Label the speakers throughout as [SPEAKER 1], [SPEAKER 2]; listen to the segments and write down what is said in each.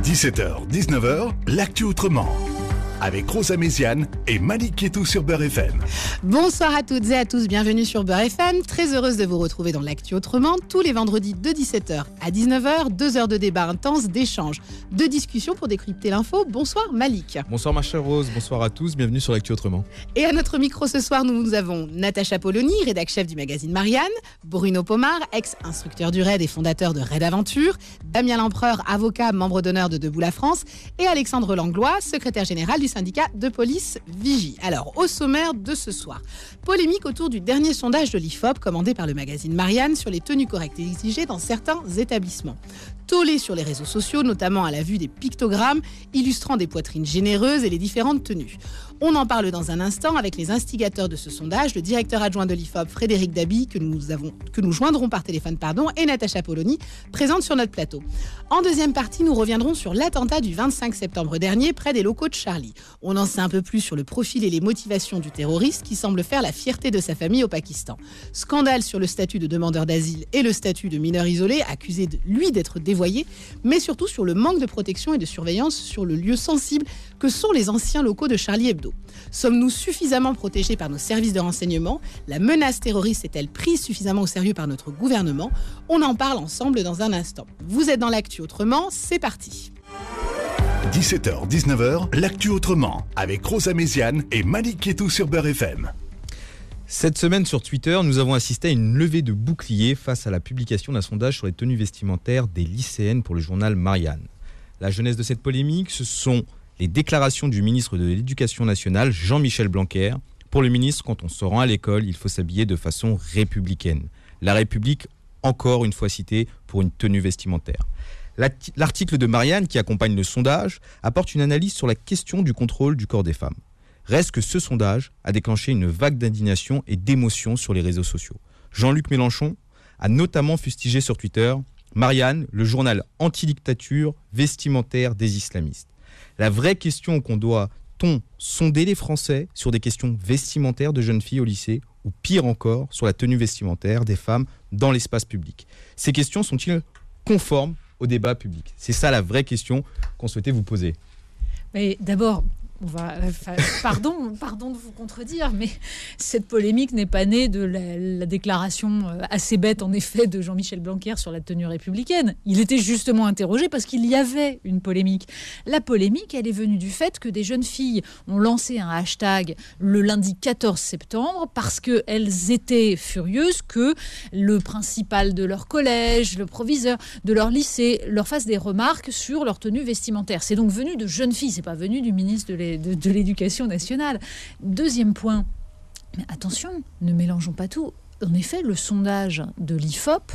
[SPEAKER 1] 17h, 19h, l'actu autrement. Avec Rosa Méziane et Malik Kétou sur Beurre FM.
[SPEAKER 2] Bonsoir à toutes et à tous, bienvenue sur Beurre FM. Très heureuse de vous retrouver dans l'actu autrement, tous les vendredis de 17h à 19h, 2 heures de débat intense, d'échanges, de discussions pour décrypter l'info. Bonsoir Malik.
[SPEAKER 3] Bonsoir ma chère Rose, bonsoir à tous, bienvenue sur l'actu autrement.
[SPEAKER 2] Et à notre micro ce soir, nous avons Natacha Polony, rédac-chef du magazine Marianne, Bruno Pomar, ex-instructeur du RAID et fondateur de RAID Aventure, Damien Lempereur, avocat, membre d'honneur de Debout la France, et Alexandre Langlois, secrétaire général du syndicat de police Vigie. Alors, au sommaire de ce soir, polémique autour du dernier sondage de l'IFOP commandé par le magazine Marianne sur les tenues correctes exigées dans certains établissements. Tollé sur les réseaux sociaux, notamment à la vue des pictogrammes illustrant des poitrines généreuses et les différentes tenues. On en parle dans un instant avec les instigateurs de ce sondage, le directeur adjoint de l'IFOP, Frédéric Dabi, que nous joindrons par téléphone, et Natacha Polony, présente sur notre plateau. En deuxième partie, nous reviendrons sur l'attentat du 25 septembre dernier près des locaux de Charlie. On en sait un peu plus sur le profil et les motivations du terroriste qui semble faire la fierté de sa famille au Pakistan. Scandale sur le statut de demandeur d'asile et le statut de mineur isolé, accusé d'être dévoyé, mais surtout sur le manque de protection et de surveillance sur le lieu sensible que sont les anciens locaux de Charlie Hebdo. Sommes-nous suffisamment protégés par nos services de renseignement ? La menace terroriste est-elle prise suffisamment au sérieux par notre gouvernement ? On en parle ensemble dans un instant. Vous êtes dans l'actu autrement, c'est parti.
[SPEAKER 1] 17h, 19h, l'actu autrement, avec Rosa Méziane et Malik Kétou sur Beurre FM.
[SPEAKER 3] Cette semaine sur Twitter, nous avons assisté à une levée de boucliers face à la publication d'un sondage sur les tenues vestimentaires des lycéennes pour le journal Marianne. La genèse de cette polémique, ce sont les déclarations du ministre de l'Éducation nationale, Jean-Michel Blanquer. Pour le ministre, quand on se rend à l'école, il faut s'habiller de façon républicaine. La République, encore une fois citée, pour une tenue vestimentaire. L'article de Marianne, qui accompagne le sondage, apporte une analyse sur la question du contrôle du corps des femmes. Reste que ce sondage a déclenché une vague d'indignation et d'émotion sur les réseaux sociaux. Jean-Luc Mélenchon a notamment fustigé sur Twitter « Marianne, le journal anti-dictature vestimentaire des islamistes ». La vraie question qu'on doit-on sonder les Français sur des questions vestimentaires de jeunes filles au lycée ou pire encore sur la tenue vestimentaire des femmes dans l'espace public. Ces questions sont-ils conformes au débat public ? C'est ça la vraie question qu'on souhaitait vous poser.
[SPEAKER 4] Mais d'abord, pardon de vous contredire, mais cette polémique n'est pas née de la déclaration assez bête, en effet, de Jean-Michel Blanquer sur la tenue républicaine. Il était justement interrogé parce qu'il y avait une polémique. La polémique, elle est venue du fait que des jeunes filles ont lancé un hashtag le lundi 14 septembre parce qu'elles étaient furieuses que le principal de leur collège, le proviseur de leur lycée leur fasse des remarques sur leur tenue vestimentaire. C'est donc venu de jeunes filles, c'est pas venu du ministre de l'Éducation nationale. Deuxième point, mais attention, ne mélangeons pas tout. En effet, le sondage de l'IFOP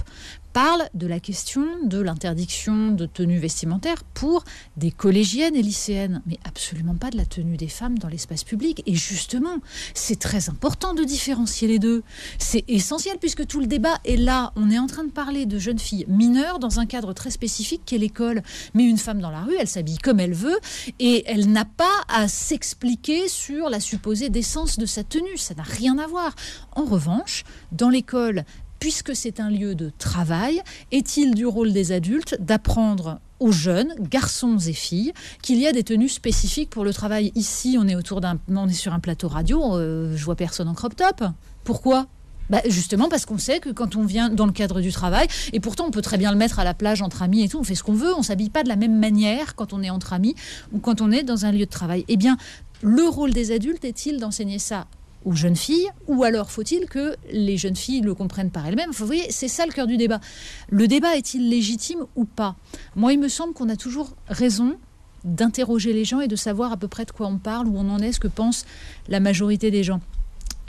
[SPEAKER 4] parle de la question de l'interdiction de tenue vestimentaire pour des collégiennes et lycéennes, mais absolument pas de la tenue des femmes dans l'espace public. Et justement, c'est très important de différencier les deux. C'est essentiel puisque tout le débat est là. On est en train de parler de jeunes filles mineures dans un cadre très spécifique qu'est l'école. Mais une femme dans la rue, elle s'habille comme elle veut et elle n'a pas à s'expliquer sur la supposée décence de sa tenue. Ça n'a rien à voir. En revanche, dans l'école, puisque c'est un lieu de travail, est-il du rôle des adultes d'apprendre aux jeunes, garçons et filles, qu'il y a des tenues spécifiques pour le travail ? Ici, on est sur un plateau radio, je vois personne en crop top. Pourquoi ? Justement parce qu'on sait que quand on vient dans le cadre du travail, et pourtant on peut très bien le mettre à la plage entre amis et tout, on fait ce qu'on veut, on s'habille pas de la même manière quand on est entre amis ou quand on est dans un lieu de travail. Eh bien, le rôle des adultes est-il d'enseigner ça aux jeunes filles, ou alors faut-il que les jeunes filles le comprennent par elles-mêmes ? Vous voyez, c'est ça le cœur du débat. Le débat est-il légitime ou pas ? Moi, il me semble qu'on a toujours raison d'interroger les gens et de savoir à peu près de quoi on parle, où on en est, ce que pense la majorité des gens.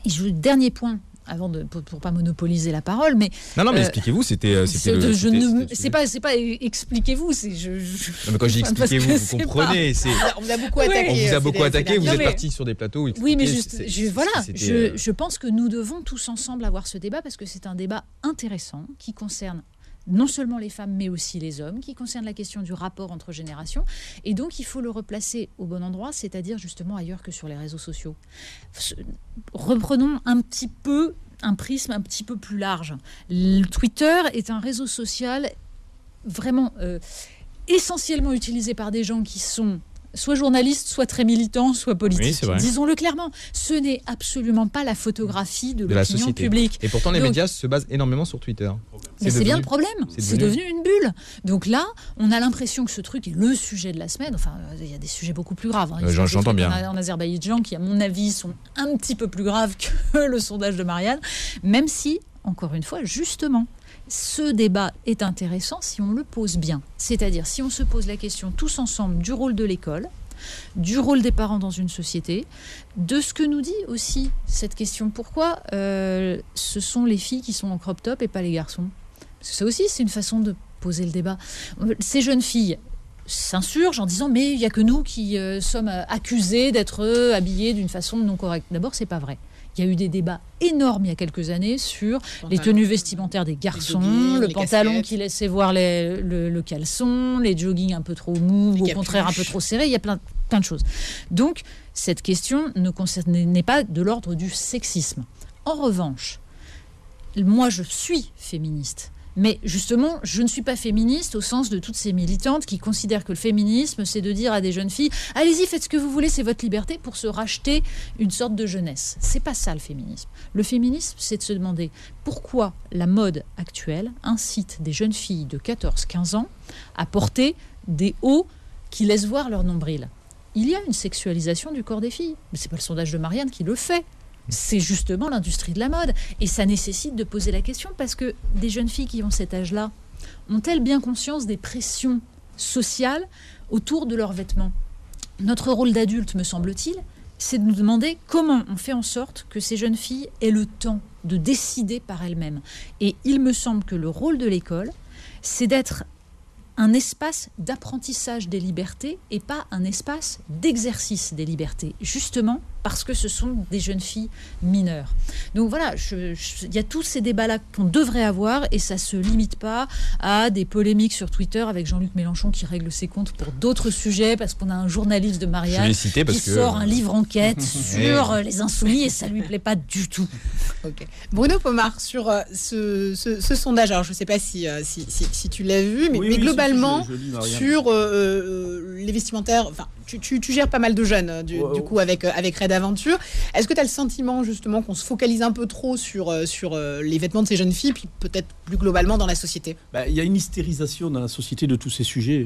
[SPEAKER 4] Et dernier point, avant pour pas monopoliser la parole, mais
[SPEAKER 3] mais expliquez-vous, c'est
[SPEAKER 4] pas expliquez-vous,
[SPEAKER 3] Non, mais quand je dis expliquez-vous, vous comprenez.
[SPEAKER 2] On vous a beaucoup attaqué.
[SPEAKER 3] On vous a beaucoup attaqué. Vous êtes partis sur des plateaux.
[SPEAKER 4] Oui, mais je pense que nous devons tous ensemble avoir ce débat parce que c'est un débat intéressant qui concerne non seulement les femmes, mais aussi les hommes, qui concerne la question du rapport entre générations. Et donc, il faut le replacer au bon endroit, c'est-à-dire justement ailleurs que sur les réseaux sociaux. Reprenons un petit peu un prisme un petit peu plus large. Le Twitter est un réseau social vraiment essentiellement utilisé par des gens qui sont soit journalistes, soit très militants, soit politiques.
[SPEAKER 3] Oui, c'est vrai.
[SPEAKER 4] Disons-le clairement, ce n'est absolument pas la photographie de
[SPEAKER 3] la
[SPEAKER 4] l'opinion
[SPEAKER 3] société.
[SPEAKER 4] publique.
[SPEAKER 3] Et pourtant, les
[SPEAKER 4] Donc,
[SPEAKER 3] médias se basent énormément sur Twitter.
[SPEAKER 4] mais c'est bien le problème,
[SPEAKER 3] c'est
[SPEAKER 4] c'est devenu une bulle. Donc là, on a l'impression que ce truc est le sujet de la semaine. Enfin, il y a des sujets beaucoup plus graves. Il se passe des
[SPEAKER 3] j'entends
[SPEAKER 4] trucs
[SPEAKER 3] bien.
[SPEAKER 4] en Azerbaïdjan qui, à mon avis, sont un petit peu plus graves que le sondage de Marianne, même si, encore une fois, justement, ce débat est intéressant si on le pose bien. C'est-à-dire si on se pose la question tous ensemble du rôle de l'école, du rôle des parents dans une société, de ce que nous dit aussi cette question. Pourquoi ce sont les filles qui sont en crop top et pas les garçons ? Parce que ça aussi, c'est une façon de poser le débat. Ces jeunes filles s'insurgent en disant mais il n'y a que nous qui sommes accusés d'être habillés d'une façon non correcte. D'abord, c'est pas vrai. Il y a eu des débats énormes il y a quelques années sur les tenues vestimentaires des garçons, le pantalon
[SPEAKER 2] casquettes,
[SPEAKER 4] qui laissait voir le caleçon, les joggings un peu trop mous, au contraire un peu trop serrés. Il y a plein de choses. Donc, cette question n'est pas de l'ordre du sexisme. En revanche, moi, je suis féministe. Mais justement, je ne suis pas féministe au sens de toutes ces militantes qui considèrent que le féminisme, c'est de dire à des jeunes filles « Allez-y, faites ce que vous voulez, c'est votre liberté » pour se racheter une sorte de jeunesse. C'est pas ça le féminisme. Le féminisme, c'est de se demander pourquoi la mode actuelle incite des jeunes filles de 14-15 ans à porter des hauts qui laissent voir leur nombril. Il y a une sexualisation du corps des filles. Mais c'est pas le sondage de Marianne qui le fait. C'est justement l'industrie de la mode. Et ça nécessite de poser la question parce que des jeunes filles qui ont cet âge-là ont-elles bien conscience des pressions sociales autour de leurs vêtements ? Notre rôle d'adulte, me semble-t-il, c'est de nous demander comment on fait en sorte que ces jeunes filles aient le temps de décider par elles-mêmes. Et il me semble que le rôle de l'école, c'est d'être un espace d'apprentissage des libertés et pas un espace d'exercice des libertés, justement parce que ce sont des jeunes filles mineures. Donc voilà, il y a tous ces débats-là qu'on devrait avoir et ça ne se limite pas à des polémiques sur Twitter avec Jean-Luc Mélenchon qui règle ses comptes pour d'autres sujets parce qu'on a un journaliste de Marianne qui sort un livre enquête sur les insoumis et ça ne lui plaît pas du tout.
[SPEAKER 2] Okay. Bruno Pomar, sur ce sondage, alors je ne sais pas si tu l'as vu, mais globalement, sur les vestimentaires, enfin, tu gères pas mal de jeunes, du coup, avec Red Aventure. Est-ce que tu as le sentiment, justement, qu'on se focalise un peu trop sur les vêtements de ces jeunes filles, puis peut-être plus globalement dans la société ?
[SPEAKER 5] Il y a une hystérisation dans la société de tous ces sujets.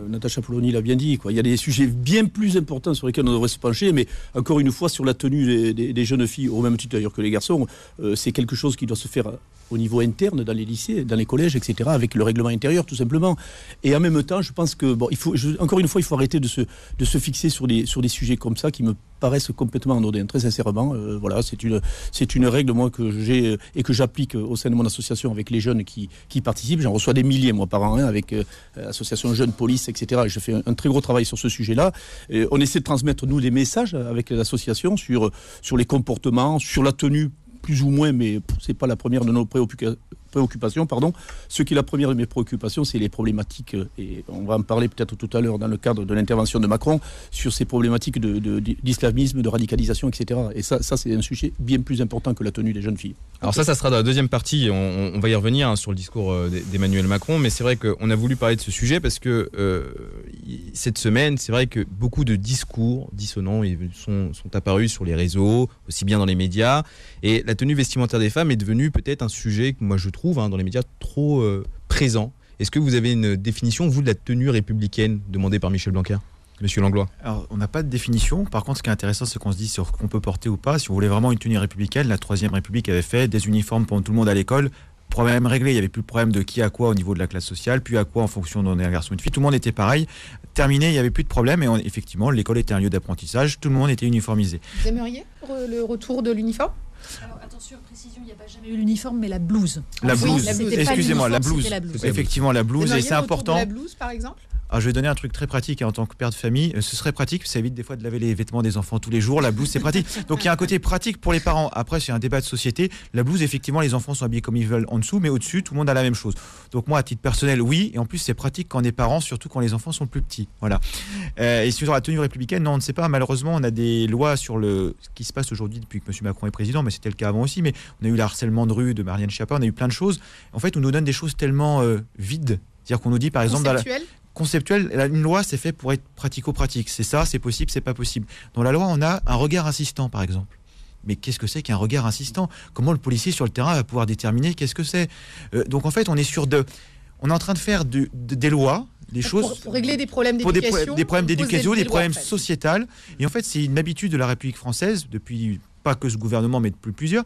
[SPEAKER 5] Natacha Polony l'a bien dit, quoi. Il y a des sujets bien plus importants sur lesquels on devrait se pencher, mais encore une fois, sur la tenue des jeunes filles, au même titre d'ailleurs que les garçons, c'est quelque chose qui doit se faire au niveau interne, dans les lycées, dans les collèges, etc., avec le règlement intérieur, tout simplement. Et en même temps, je pense que, encore une fois, il faut arrêter de se fixer sur des sujets comme ça qui me paraissent complètement anodins, très sincèrement. Voilà, c'est une règle, moi, que j'ai et que j'applique au sein de mon association avec les jeunes qui participent. J'en reçois des milliers, moi, par an, avec l'association Jeunes Police, etc. Et je fais un très gros travail sur ce sujet-là. Et on essaie de transmettre, nous, des messages avec l'association sur les comportements, sur la tenue, plus ou moins, mais c'est pas la première de nos préoccupations, pardon. Ce qui est la première de mes préoccupations, c'est les problématiques, et on va en parler peut-être tout à l'heure dans le cadre de l'intervention de Macron, sur ces problématiques d'islamisme, de radicalisation, etc. Et ça c'est un sujet bien plus important que la tenue des jeunes filles.
[SPEAKER 3] Alors ça sera dans la deuxième partie, on va y revenir sur le discours d'Emmanuel Macron, mais c'est vrai qu'on a voulu parler de ce sujet parce que cette semaine, c'est vrai que beaucoup de discours dissonants sont apparus sur les réseaux, aussi bien dans les médias, et la tenue vestimentaire des femmes est devenue peut-être un sujet que moi je trouve dans les médias trop présent. Est-ce que vous avez une définition, vous, de la tenue républicaine demandée par Michel Blanquer ? Monsieur Langlois.
[SPEAKER 6] Alors, on n'a pas de définition. Par contre, ce qui est intéressant, c'est qu'on se dit sur ce qu'on peut porter ou pas. Si on voulait vraiment une tenue républicaine, la Troisième République avait fait des uniformes pour tout le monde à l'école. Problème réglé, il n'y avait plus de problème de qui à quoi au niveau de la classe sociale, puis à quoi en fonction d'on est un garçon ou une fille. Tout le monde était pareil. Terminé, il n'y avait plus de problème. Et effectivement, l'école était un lieu d'apprentissage. Tout le monde était uniformisé.
[SPEAKER 2] Vous aimeriez le retour de l'uniforme ?
[SPEAKER 4] Alors, attention, précision, il n'y a pas jamais eu l'uniforme, mais la blouse.
[SPEAKER 6] La blouse, excusez-moi, la blouse. Effectivement, la blouse, et c'est important.
[SPEAKER 2] De la blouse, par exemple ?
[SPEAKER 6] Alors, je vais donner un truc très pratique en tant que père de famille. Ce serait pratique, ça évite des fois de laver les vêtements des enfants tous les jours. La blouse, c'est pratique. Donc, il y a un côté pratique pour les parents. Après, c'est un débat de société. La blouse, effectivement, les enfants sont habillés comme ils veulent en dessous, mais au-dessus, tout le monde a la même chose. Donc, moi, à titre personnel, oui. Et en plus, c'est pratique quand on est parents, surtout quand les enfants sont plus petits. Voilà. Et sur la tenue républicaine, non, on ne sait pas. Malheureusement, on a des lois sur ce qui se passe aujourd'hui depuis que M. Macron est président, mais c'était le cas avant aussi. Mais on a eu le harcèlement de rue de Marianne Schiappa, on a eu plein de choses. En fait, on nous donne des choses tellement vides. C'est-à-dire qu'on nous dit, par exemple, conceptuel. Une loi, c'est fait pour être pratico-pratique. C'est ça, c'est possible, c'est pas possible. Dans la loi, on a un regard insistant, par exemple. Mais qu'est-ce que c'est qu'un regard insistant ? Comment le policier sur le terrain va pouvoir déterminer qu'est-ce que c'est ? Donc en fait, on est en train de faire des lois, des choses
[SPEAKER 2] pour régler des problèmes
[SPEAKER 6] pour
[SPEAKER 2] d'éducation,
[SPEAKER 6] des problèmes d'éducation, des problèmes
[SPEAKER 2] en fait.
[SPEAKER 6] sociétals. Et en fait, c'est une habitude de la République française depuis pas que ce gouvernement, mais depuis plusieurs.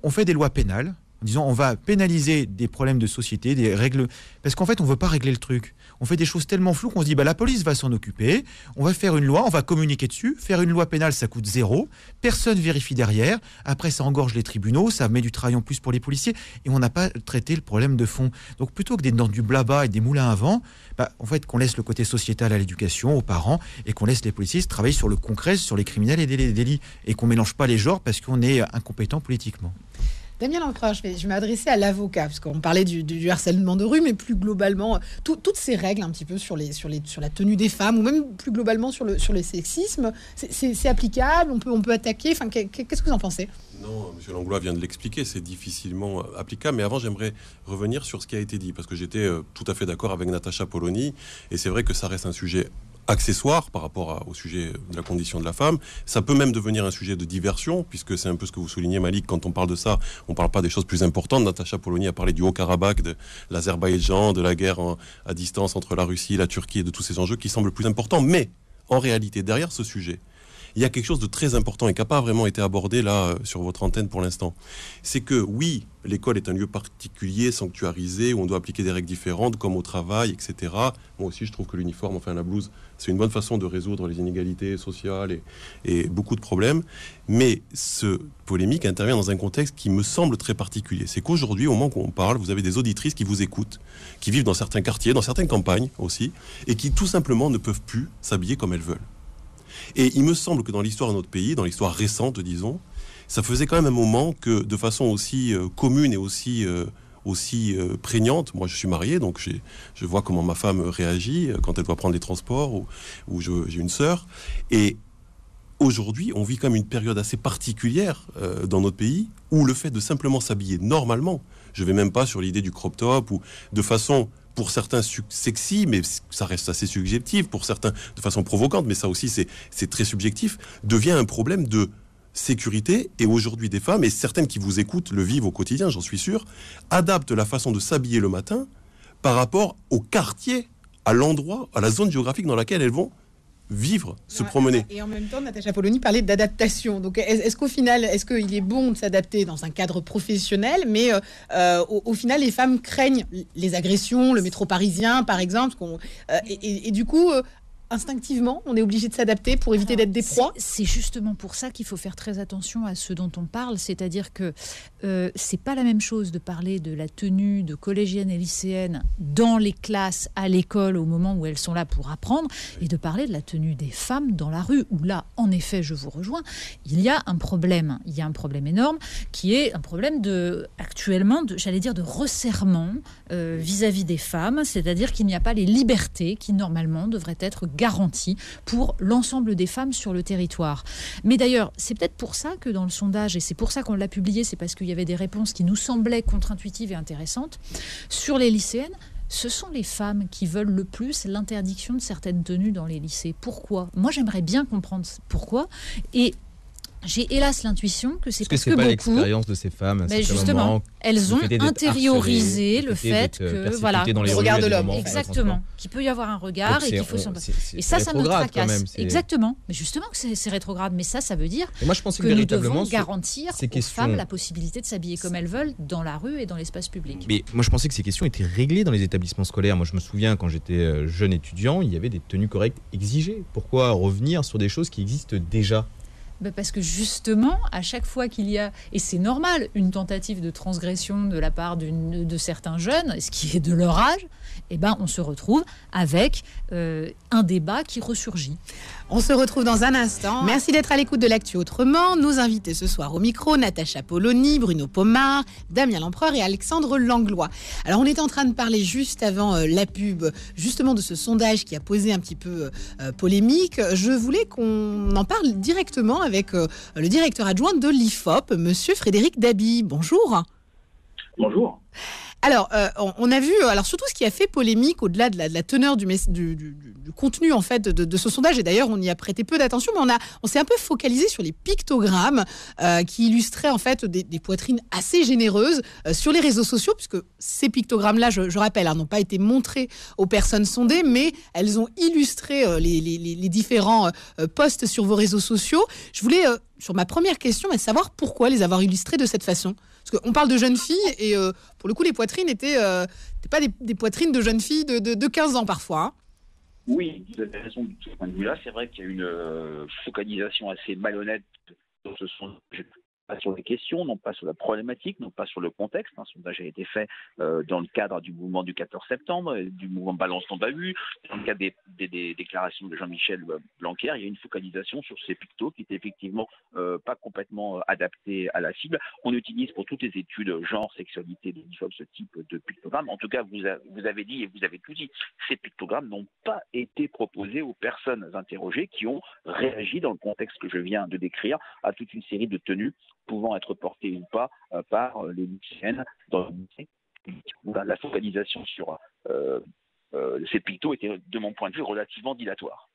[SPEAKER 6] On fait des lois pénales. En disant on va pénaliser des problèmes de société, des règles, parce qu'en fait on veut pas régler le truc. On fait des choses tellement floues qu'on se dit la police va s'en occuper, on va faire une loi, on va communiquer dessus, faire une loi pénale ça coûte 0, personne vérifie derrière, après ça engorge les tribunaux, ça met du travail en plus pour les policiers et on n'a pas traité le problème de fond. Donc plutôt que d'être dans du blabla et des moulins à vent, en fait qu'on laisse le côté sociétal à l'éducation, aux parents et qu'on laisse les policiers travailler sur le concret, sur les criminels et les délits et qu'on mélange pas les genres parce qu'on est incompétent politiquement.
[SPEAKER 2] Damien Lempereur, je vais m'adresser à l'avocat, parce qu'on parlait du harcèlement de rue, mais plus globalement, toutes ces règles un petit peu sur la tenue des femmes, ou même plus globalement sur le sexisme, c'est applicable, on peut attaquer, enfin, qu'est-ce que vous en pensez ?
[SPEAKER 7] Non, M. Langlois vient de l'expliquer, c'est difficilement applicable, mais avant j'aimerais revenir sur ce qui a été dit, parce que j'étais tout à fait d'accord avec Natacha Polony, et c'est vrai que ça reste un sujet accessoire par rapport au sujet de la condition de la femme. Ça peut même devenir un sujet de diversion, puisque c'est un peu ce que vous soulignez, Malik, quand on parle de ça, on ne parle pas des choses plus importantes. Natacha Polony a parlé du Haut-Karabakh, de l'Azerbaïdjan, de la guerre à distance entre la Russie et la Turquie, et de tous ces enjeux qui semblent plus importants. Mais, en réalité, derrière ce sujet, il y a quelque chose de très important et qui n'a pas vraiment été abordé là sur votre antenne pour l'instant. C'est que oui, l'école est un lieu particulier, sanctuarisé, où on doit appliquer des règles différentes, comme au travail, etc. Moi aussi, je trouve que l'uniforme, enfin la blouse, c'est une bonne façon de résoudre les inégalités sociales et beaucoup de problèmes. Mais ce polémique intervient dans un contexte qui me semble très particulier. C'est qu'aujourd'hui, au moment où on parle, vous avez des auditrices qui vous écoutent, qui vivent dans certains quartiers, dans certaines campagnes aussi, et qui tout simplement ne peuvent plus s'habiller comme elles veulent. Et il me semble que dans l'histoire de notre pays, dans l'histoire récente, disons, ça faisait quand même un moment que, de façon aussi commune et aussi prégnante, moi je suis marié, donc je vois comment ma femme réagit quand elle doit prendre les transports, ou j'ai une sœur. Et aujourd'hui, on vit quand même une période assez particulière dans notre pays, où le fait de simplement s'habiller normalement, je ne vais même pas sur l'idée du crop top, ou de façon... pour certains sexy, mais ça reste assez subjectif, pour certains de façon provocante, mais ça aussi c'est très subjectif, devient un problème de sécurité. Et aujourd'hui des femmes, et certaines qui vous écoutent le vivent au quotidien, j'en suis sûr, adaptent la façon de s'habiller le matin par rapport au quartier, à l'endroit, à la zone géographique dans laquelle elles vont vivre, se promener.
[SPEAKER 2] Et en même temps, Natacha Polony parlait d'adaptation. Donc, est-ce qu'au final, est-ce qu'il est bon de s'adapter dans un cadre professionnel, mais au final, les femmes craignent les agressions, le métro parisien, par exemple, et du coup... instinctivement, on est obligé de s'adapter pour éviter d'être des proies.
[SPEAKER 4] C'est justement pour ça qu'il faut faire très attention à ce dont on parle, c'est-à-dire que c'est pas la même chose de parler de la tenue de collégiennes et lycéennes dans les classes, à l'école, au moment où elles sont là pour apprendre, et de parler de la tenue des femmes dans la rue, où là, en effet, je vous rejoins, il y a un problème énorme, qui est un problème actuellement, j'allais dire, de resserrement vis-à-vis des femmes, c'est-à-dire qu'il n'y a pas les libertés qui, normalement, devraient être garantie pour l'ensemble des femmes sur le territoire. Mais d'ailleurs, c'est peut-être pour ça que dans le sondage, et c'est pour ça qu'on l'a publié, c'est parce qu'il y avait des réponses qui nous semblaient contre-intuitives et intéressantes, sur les lycéennes, ce sont les femmes qui veulent le plus l'interdiction de certaines tenues dans les lycées. Pourquoi ? Moi, j'aimerais bien comprendre pourquoi. Et j'ai hélas l'intuition que c'est parce que
[SPEAKER 3] c'est pas
[SPEAKER 4] beaucoup...
[SPEAKER 3] l'expérience de ces femmes.
[SPEAKER 4] Mais justement, elles ont intériorisé le fait que voilà,
[SPEAKER 2] dans les regard de l'homme.
[SPEAKER 4] Exactement, qu'il peut y avoir un regard et qu'il faut s'en passer. Et ça me tracasse. Exactement. Mais justement que c'est rétrograde. Mais ça veut dire que nous devons garantir aux femmes la possibilité de s'habiller comme elles veulent dans la rue et dans l'espace public.
[SPEAKER 3] Mais moi, je pensais que ces questions étaient réglées dans les établissements scolaires. Moi, je me souviens quand j'étais jeune étudiant, il y avait des tenues correctes exigées. Pourquoi revenir sur des choses qui existent déjà ?
[SPEAKER 4] Parce que justement, à chaque fois qu'il y a, et c'est normal, une tentative de transgression de la part de certains jeunes, ce qui est de leur âge, on se retrouve avec un débat qui ressurgit.
[SPEAKER 2] On se retrouve dans un instant. Merci d'être à l'écoute de l'Actu Autrement. Nos invités ce soir au micro, Natacha Polony, Bruno Pomar, Damien Lempereur et Alexandre Langlois. Alors on était en train de parler juste avant la pub, justement de ce sondage qui a posé un petit peu polémique. Je voulais qu'on en parle directement avec le directeur adjoint de l'IFOP, monsieur Frédéric Dabi. Bonjour.
[SPEAKER 8] Bonjour.
[SPEAKER 2] Alors, on a vu, alors surtout ce qui a fait polémique au-delà de la teneur du contenu en fait de ce sondage, et d'ailleurs on y a prêté peu d'attention, mais on s'est un peu focalisé sur les pictogrammes qui illustraient en fait des poitrines assez généreuses sur les réseaux sociaux, puisque ces pictogrammes-là, je rappelle, n'ont pas été montrés aux personnes sondées, mais elles ont illustré les différents posts sur vos réseaux sociaux. Je voulais, sur ma première question, savoir pourquoi les avoir illustrés de cette façon. Parce qu'on parle de jeunes filles et pour le coup, les poitrines n'étaient pas des poitrines de jeunes filles de 15 ans parfois. Hein.
[SPEAKER 8] Oui, vous avez raison de ce point de vue-là. C'est vrai qu'il y a une focalisation assez malhonnête sur ce sondage. Pas sur les questions, non pas sur la problématique, non pas sur le contexte. Un sondage a été fait dans le cadre du mouvement du 14 septembre, du mouvement Balance ton bahut, dans le cadre des déclarations de Jean-Michel Blanquer. Il y a une focalisation sur ces pictos qui étaient effectivement pas complètement adaptés à la cible. On utilise pour toutes les études genre, sexualité, de l'IFOP ce type de pictogrammes. En tout cas, vous avez dit et vous avez tout dit, ces pictogrammes n'ont pas été proposés aux personnes interrogées qui ont réagi dans le contexte que je viens de décrire à toute une série de tenues pouvant être portées ou pas par les lycéennes dans le lycée. La focalisation sur ces pictos était, de mon point de vue, relativement dilatoire.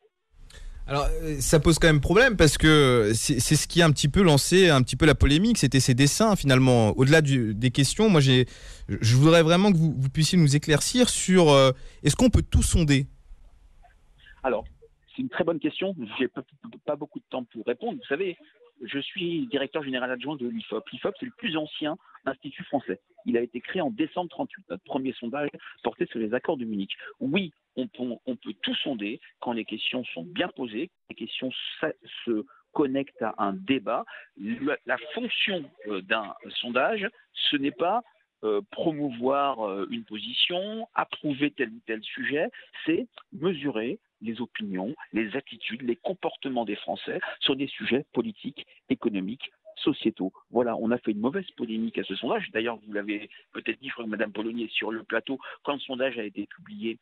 [SPEAKER 3] Alors, ça pose quand même problème parce que c'est ce qui a un petit peu lancé un petit peu la polémique, c'était ces dessins finalement. Au-delà des questions, moi je voudrais vraiment que vous puissiez nous éclaircir sur est-ce qu'on peut tout sonder ?
[SPEAKER 8] Alors, c'est une très bonne question, j'ai pas beaucoup de temps pour répondre. Vous savez, je suis directeur général adjoint de l'IFOP. L'IFOP, c'est le plus ancien institut français. Il a été créé en décembre 1938. Notre premier sondage portait sur les accords de Munich. Oui, on peut tout sonder quand les questions sont bien posées, les questions se connectent à un débat. La fonction d'un sondage, ce n'est pas promouvoir une position, approuver tel ou tel sujet, c'est mesurer les opinions, les attitudes, les comportements des Français sur des sujets politiques, économiques, sociétaux. Voilà, on a fait une mauvaise polémique à ce sondage. D'ailleurs, vous l'avez peut-être dit, je crois que Mme Polony est sur le plateau. Quand le sondage a été publié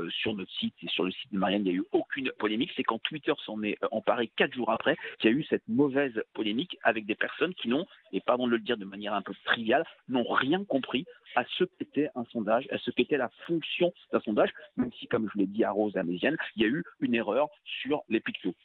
[SPEAKER 8] sur notre site et sur le site de Marianne, il n'y a eu aucune polémique. C'est quand Twitter s'en est emparé 4 jours après qu'il y a eu cette mauvaise polémique avec des personnes qui n'ont, et pardon de le dire de manière un peu triviale, n'ont rien compris à ce qu'était un sondage, à ce qu'était la fonction d'un sondage, même si, comme je l'ai dit à Rose Améziane, il y a eu une erreur sur les pictos.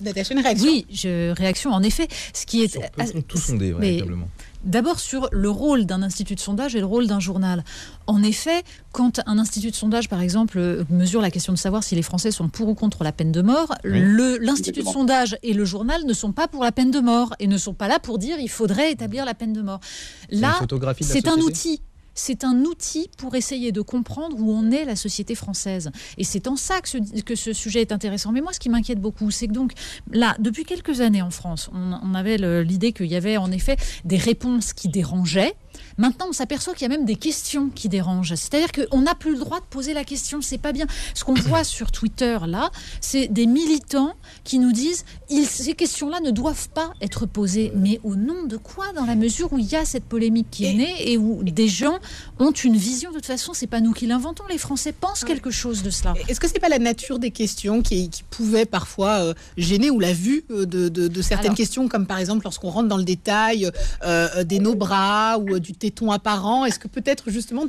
[SPEAKER 2] Natacha, une réaction ?
[SPEAKER 4] Oui, réaction en effet. Ce qui est
[SPEAKER 3] peut-on tout sonder véritablement ?
[SPEAKER 4] D'abord sur le rôle d'un institut de sondage et le rôle d'un journal. En effet, quand un institut de sondage, par exemple, mesure la question de savoir si les Français sont pour ou contre la peine de mort, oui. L'institut de sondage et le journal ne sont pas pour la peine de mort et ne sont pas là pour dire il faudrait établir la peine de mort. Là, c'est un outil. C'est un outil pour essayer de comprendre où en est la société française. Et c'est en ça que ce sujet est intéressant. Mais moi, ce qui m'inquiète beaucoup, c'est que donc, là, depuis quelques années en France, on avait l'idée qu'il y avait en effet des réponses qui dérangeaient. Maintenant, on s'aperçoit qu'il y a même des questions qui dérangent. C'est-à-dire qu'on n'a plus le droit de poser la question. C'est pas bien. Ce qu'on voit sur Twitter, là, c'est des militants qui nous disent ces questions-là ne doivent pas être posées. Mais au nom de quoi ? Dans la mesure où il y a cette polémique qui est née et où des gens ont une vision. De toute façon, c'est pas nous qui l'inventons. Les Français pensent quelque chose de cela.
[SPEAKER 2] Est-ce que c'est pas la nature des questions qui pouvait parfois gêner, ou la vue de certaines questions, comme par exemple lorsqu'on rentre dans le détail des no-bras ou du téton apparent? Est-ce que peut-être justement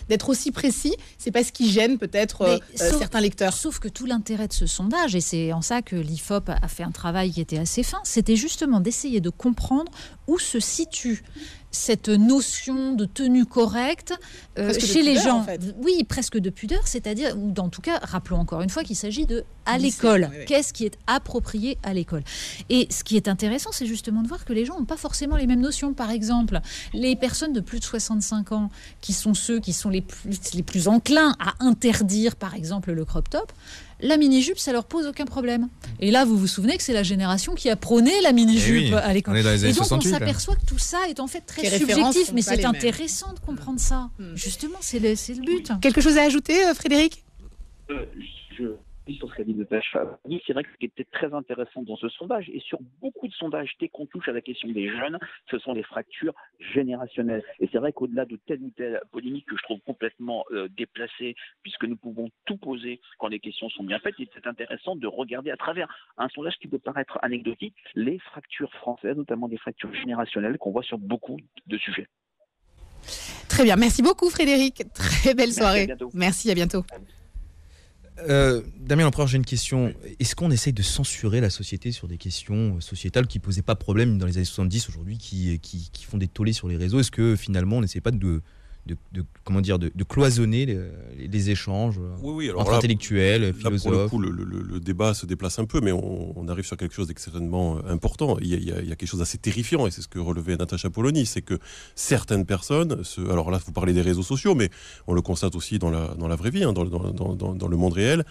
[SPEAKER 2] d'être aussi précis, c'est pas ce qui gêne peut-être certains lecteurs?
[SPEAKER 4] Sauf que tout l'intérêt de ce sondage, et c'est en ça que l'IFOP a fait un travail qui était assez fin, c'était justement d'essayer de comprendre où se situe cette notion de tenue correcte chez les gens. En fait. Oui, presque de pudeur, c'est-à-dire, ou en tout cas, rappelons encore une fois qu'il s'agit de à l'école. Oui. Qu'est-ce qui est approprié à l'école? Et ce qui est intéressant, c'est justement de voir que les gens n'ont pas forcément les mêmes notions. Par exemple, les personnes de plus de 65 ans, qui sont ceux qui sont les plus enclins à interdire, par exemple, le crop top, la mini-jupe, ça leur pose aucun problème. Et là, vous vous souvenez que c'est la génération qui a prôné la mini-jupe à l'école.
[SPEAKER 3] On est dans les années 68,
[SPEAKER 4] on s'aperçoit que tout ça est en fait très subjectif, mais c'est intéressant de comprendre ça. Justement, c'est le but.
[SPEAKER 2] Quelque chose à ajouter, Frédéric?
[SPEAKER 8] Sur ce qu'a dit Natacha, c'est vrai que ce qui était très intéressant dans ce sondage, et sur beaucoup de sondages, dès qu'on touche à la question des jeunes, ce sont les fractures générationnelles. Et c'est vrai qu'au-delà de telle ou telle polémique que je trouve complètement déplacée, puisque nous pouvons tout poser quand les questions sont bien faites, il est intéressant de regarder à travers un sondage qui peut paraître anecdotique, les fractures françaises, notamment des fractures générationnelles qu'on voit sur beaucoup de sujets.
[SPEAKER 2] Très bien, merci beaucoup Frédéric. Très belle soirée.
[SPEAKER 8] à bientôt.
[SPEAKER 2] Merci, à bientôt.
[SPEAKER 3] Damien Lempereur, j'ai une question. Est-ce qu'on essaye de censurer la société sur des questions sociétales qui ne posaient pas problème dans les années 70 aujourd'hui, qui font des tollés sur les réseaux? Est-ce que finalement on n'essaie pas de cloisonner les échanges
[SPEAKER 7] alors
[SPEAKER 3] entre
[SPEAKER 7] là,
[SPEAKER 3] intellectuels, philosophes?
[SPEAKER 7] Pour le coup, le débat se déplace un peu, mais on arrive sur quelque chose d'extrêmement important. Il y a quelque chose d'assez terrifiant, et c'est ce que relevait Natacha Polony, c'est que certaines personnes, alors là, vous parlez des réseaux sociaux, mais on le constate aussi dans la vraie vie, dans le monde réel,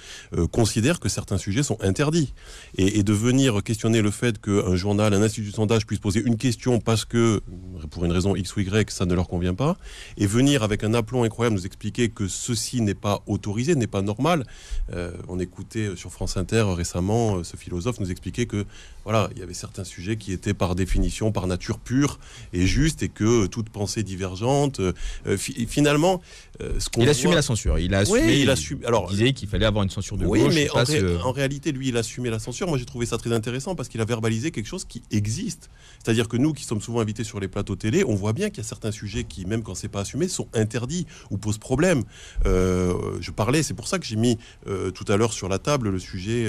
[SPEAKER 7] considèrent que certains sujets sont interdits. Et de venir questionner le fait qu'un journal, un institut de sondage puisse poser une question parce que, pour une raison X ou Y, ça ne leur convient pas, et venir avec un aplomb incroyable nous expliquer que ceci n'est pas autorisé, n'est pas normal. On écoutait sur France Inter récemment ce philosophe nous expliquer que voilà, il y avait certains sujets qui étaient par définition, par nature pure et juste, et que toute pensée divergente, finalement,
[SPEAKER 3] il assumait la censure. Il a assumé.
[SPEAKER 7] Oui,
[SPEAKER 3] il disait qu'il fallait avoir une censure de gauche.
[SPEAKER 7] Oui, mais en réalité, lui, il assumait la censure. Moi, j'ai trouvé ça très intéressant parce qu'il a verbalisé quelque chose qui existe. C'est-à-dire que nous, qui sommes souvent invités sur les plateaux télé, on voit bien qu'il y a certains sujets qui, même quand c'est pas assumé, sont interdits ou posent problème. Je parlais, c'est pour ça que j'ai mis tout à l'heure sur la table le sujet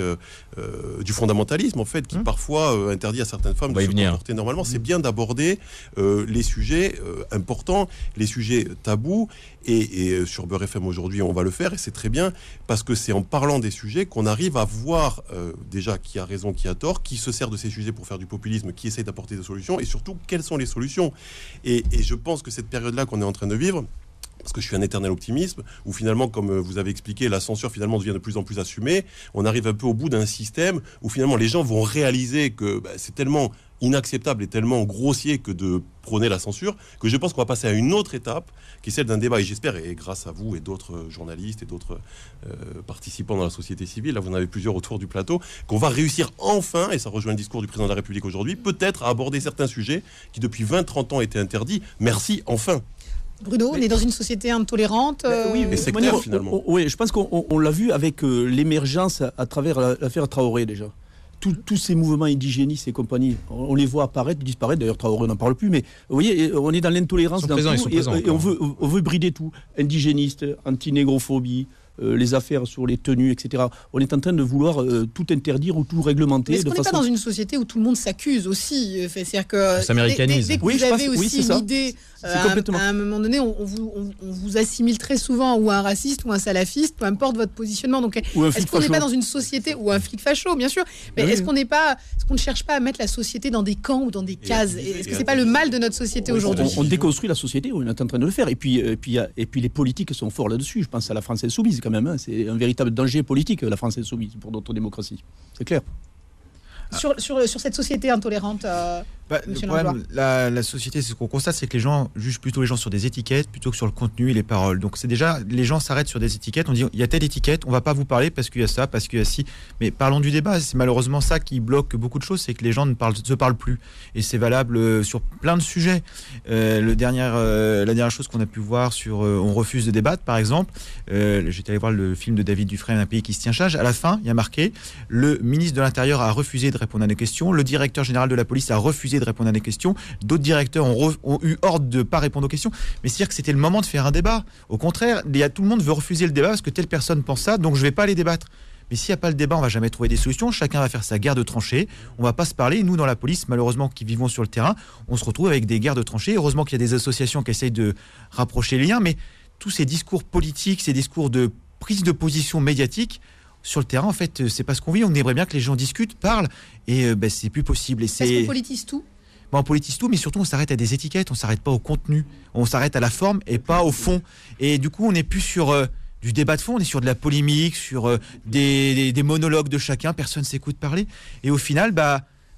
[SPEAKER 7] du fondamentalisme, en fait, qui parfois interdit à certaines femmes de se comporter normalement. C'est bien d'aborder les sujets importants, les sujets tabous, et sur Beurre FM aujourd'hui, on va le faire, et c'est très bien, parce que c'est en parlant des sujets qu'on arrive à voir déjà qui a raison, qui a tort, qui se sert de ces sujets pour faire du populisme, qui essaye d'apporter des solutions, et surtout, quelles sont les solutions. Et je pense que cette période-là qu'on est en train de vivre, parce que je suis un éternel optimisme, où finalement, comme vous avez expliqué, la censure finalement devient de plus en plus assumée. On arrive un peu au bout d'un système où finalement les gens vont réaliser que c'est tellement inacceptable et tellement grossier que de prôner la censure, que je pense qu'on va passer à une autre étape, qui est celle d'un débat, et j'espère, et grâce à vous et d'autres journalistes et d'autres participants dans la société civile, là vous en avez plusieurs autour du plateau, qu'on va réussir enfin, et ça rejoint le discours du président de la République aujourd'hui, peut-être à aborder certains sujets qui depuis 20-30 ans étaient interdits. Merci, enfin.
[SPEAKER 2] Bruno, on est dans une société intolérante.
[SPEAKER 5] Oui,
[SPEAKER 7] et sectaire, finalement.
[SPEAKER 5] Oui, je pense qu'on l'a vu avec l'émergence à travers l'affaire Traoré déjà. Tous ces mouvements indigénistes et compagnie, on les voit apparaître, disparaître. D'ailleurs, Traoré, on n'en parle plus, mais vous voyez, on est dans l'intolérance dans tout, et on veut brider tout. Indigénistes, anti-négrophobie, les affaires sur les tenues, etc. On est en train de vouloir tout interdire ou tout réglementer.
[SPEAKER 2] Mais est-ce qu'on n'est pas dans une société où tout le monde s'accuse aussi? C'est-à-dire que dès que vous avez aussi une idée, à un moment donné, on vous assimile très souvent ou un raciste ou un salafiste, peu importe votre positionnement. Donc, est-ce qu'on n'est pas dans une société ou un flic facho, bien sûr, mais est-ce qu'on ne cherche pas à mettre la société dans des camps ou dans des cases? Est-ce que c'est pas le mal de notre société aujourd'hui?
[SPEAKER 5] On déconstruit la société, on est en train de le faire. Et puis les politiques sont forts là-dessus. Je pense à la France insoumise quand même. C'est un véritable danger politique, la France insoumise, pour notre démocratie. C'est clair.
[SPEAKER 2] Sur cette société intolérante,
[SPEAKER 6] le problème, la société, c'est ce qu'on constate, c'est que les gens jugent plutôt les gens sur des étiquettes plutôt que sur le contenu et les paroles. Donc c'est déjà, les gens s'arrêtent sur des étiquettes, on dit il y a telle étiquette, on va pas vous parler parce qu'il y a ça, parce qu'il y a ci. Mais parlons du débat, c'est malheureusement ça qui bloque beaucoup de choses, c'est que les gens ne se parlent plus. Et c'est valable sur plein de sujets. La dernière chose qu'on a pu voir sur on refuse de débattre, par exemple, j'étais allé voir le film de David Dufresne, Un pays qui se tient sage. À la fin, il y a marqué le ministre de l'Intérieur a refusé de répondre à des questions, le directeur général de la police a refusé de répondre à des questions, d'autres directeurs ont eu ordre de ne pas répondre aux questions. Mais c'est-à-dire que c'était le moment de faire un débat. Au contraire, tout le monde veut refuser le débat parce que telle personne pense ça, donc je ne vais pas aller débattre. Mais s'il n'y a pas le débat, on ne va jamais trouver des solutions. Chacun va faire sa guerre de tranchées. On ne va pas se parler. Nous, dans la police, malheureusement, qui vivons sur le terrain, on se retrouve avec des guerres de tranchées. Heureusement qu'il y a des associations qui essayent de rapprocher les liens. Mais tous ces discours politiques, ces discours de prise de position médiatique, sur le terrain, en fait, c'est pas ce qu'on vit. On aimerait bien que les gens discutent, parlent, et c'est plus possible.
[SPEAKER 2] Est-ce qu'on politise tout ?
[SPEAKER 6] On politise tout, mais surtout on s'arrête à des étiquettes, on s'arrête pas au contenu, on s'arrête à la forme et pas au fond. Et du coup, on n'est plus sur du débat de fond, on est sur de la polémique, sur des monologues de chacun, personne s'écoute parler. Et au final,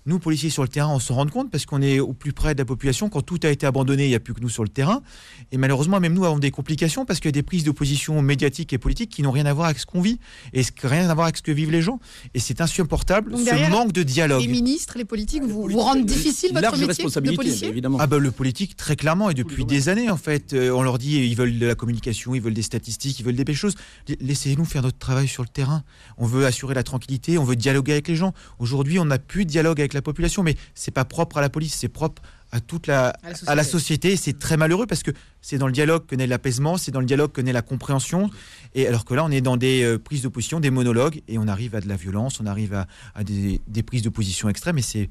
[SPEAKER 6] nous, policiers sur le terrain, on s'en rend compte parce qu'on est au plus près de la population. Quand tout a été abandonné, il n'y a plus que nous sur le terrain. Et malheureusement, même nous avons des complications parce qu'il y a des prises d'opposition médiatiques et politiques qui n'ont rien à voir avec ce qu'on vit et rien à voir avec ce que vivent les gens. Et c'est insupportable, ce manque de dialogue.
[SPEAKER 2] Les ministres, les politiques vous rendent difficile votre métier de policier ?
[SPEAKER 5] Évidemment.
[SPEAKER 6] Le politique, très clairement, et depuis des années, en fait, on leur dit ils veulent de la communication, ils veulent des statistiques, ils veulent des belles choses. Laissez-nous faire notre travail sur le terrain. On veut assurer la tranquillité, on veut dialoguer avec les gens. Aujourd'hui, on n'a plus de dialogue avec avec la population, mais c'est pas propre à la police, c'est propre à toute à la société. C'est très malheureux parce que c'est dans le dialogue que naît l'apaisement, c'est dans le dialogue que naît la compréhension. Et alors que là, on est dans des prises de position, des monologues, et on arrive à de la violence, on arrive à des prises de position extrêmes, et c'est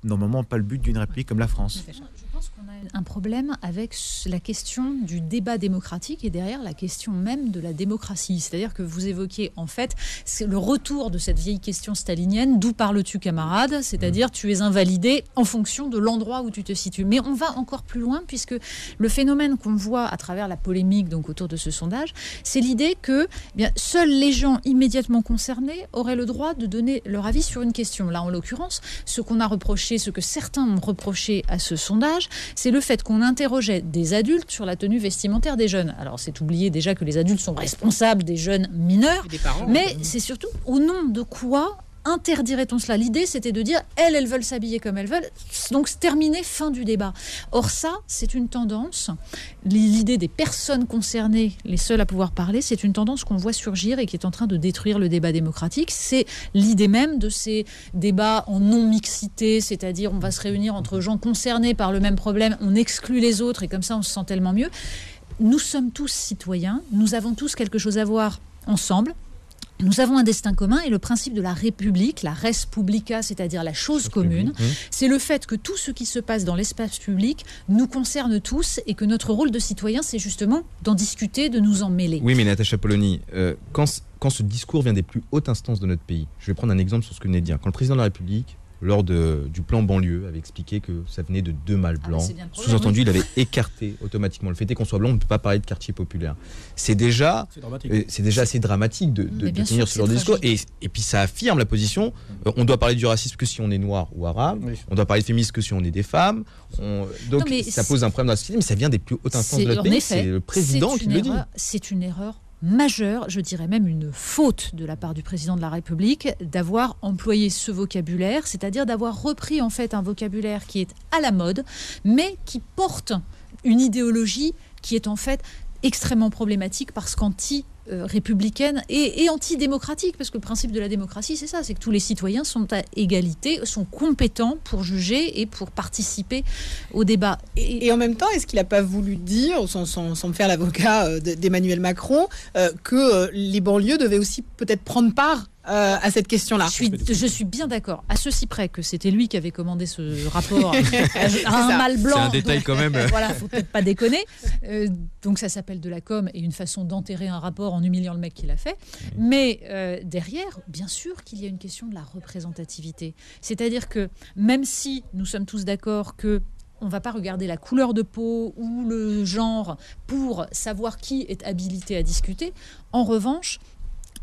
[SPEAKER 6] normalement pas le but d'une république comme la France.
[SPEAKER 4] Je pense qu'on a un problème avec la question du débat démocratique et derrière la question même de la démocratie. C'est-à-dire que vous évoquiez en fait c'est le retour de cette vieille question stalinienne, d'où parles-tu camarade ? C'est-à-dire tu es invalidé en fonction de l'endroit où tu te situes. Mais on va encore plus loin puisque le phénomène qu'on voit à travers la polémique donc autour de ce sondage, c'est l'idée que seuls les gens immédiatement concernés auraient le droit de donner leur avis sur une question. Là en l'occurrence, ce qu'on a reproché, ce que certains ont reproché à ce sondage, c'est le fait qu'on interrogeait des adultes sur la tenue vestimentaire des jeunes. Alors c'est oublier déjà que les adultes sont responsables des jeunes mineurs, mais c'est surtout au nom de quoi interdirait-on cela ? L'idée, c'était de dire elles veulent s'habiller comme elles veulent, donc terminer, fin du débat. Or ça, c'est une tendance, l'idée des personnes concernées, les seules à pouvoir parler, c'est une tendance qu'on voit surgir et qui est en train de détruire le débat démocratique. C'est l'idée même de ces débats en non-mixité, c'est-à-dire on va se réunir entre gens concernés par le même problème, on exclut les autres et comme ça on se sent tellement mieux. Nous sommes tous citoyens, nous avons tous quelque chose à voir ensemble. Nous avons un destin commun et le principe de la République, la res publica, c'est-à-dire la chose commune, c'est le fait que tout ce qui se passe dans l'espace public nous concerne tous et que notre rôle de citoyen, c'est justement d'en discuter, de nous en mêler.
[SPEAKER 3] Oui, mais Natacha Polony, quand ce discours vient des plus hautes instances de notre pays, je vais prendre un exemple sur ce que vous venez de dire. Quand le président de la République, lors du plan banlieue, avait expliqué que ça venait de deux mâles blancs. Sous-entendu, il avait écarté automatiquement. Le fait est qu'on soit blanc, on ne peut pas parler de quartier populaire. C'est déjà assez dramatique de tenir ce genre de discours. Et puis ça affirme la position. On doit parler du racisme que si on est noir ou arabe. Oui. On doit parler de féminisme que si on est des femmes. Donc ça pose un problème dans la société, mais ça vient des plus hautes instances de notre pays. C'est le président qui le dit.
[SPEAKER 4] C'est une erreur majeure, je dirais même une faute de la part du président de la République d'avoir employé ce vocabulaire, c'est-à-dire d'avoir repris en fait un vocabulaire qui est à la mode, mais qui porte une idéologie qui est en fait extrêmement problématique parce qu'anti-républicaine et anti-démocratique, parce que le principe de la démocratie, c'est ça, c'est que tous les citoyens sont à égalité, sont compétents pour juger et pour participer au débat.
[SPEAKER 2] Et en même temps, est-ce qu'il n'a pas voulu dire, sans me faire l'avocat d'Emmanuel Macron, que les banlieues devaient aussi peut-être prendre part à cette question-là?
[SPEAKER 4] Je suis bien d'accord, à ceci près que c'était lui qui avait commandé ce rapport à un mâle blanc.
[SPEAKER 3] C'est un détail quand même.
[SPEAKER 4] Voilà, faut peut-être pas déconner. Donc ça s'appelle de la com et une façon d'enterrer un rapport en humiliant le mec qui l'a fait. Mais derrière, bien sûr qu'il y a une question de la représentativité. C'est-à-dire que même si nous sommes tous d'accord que on ne va pas regarder la couleur de peau ou le genre pour savoir qui est habilité à discuter, en revanche,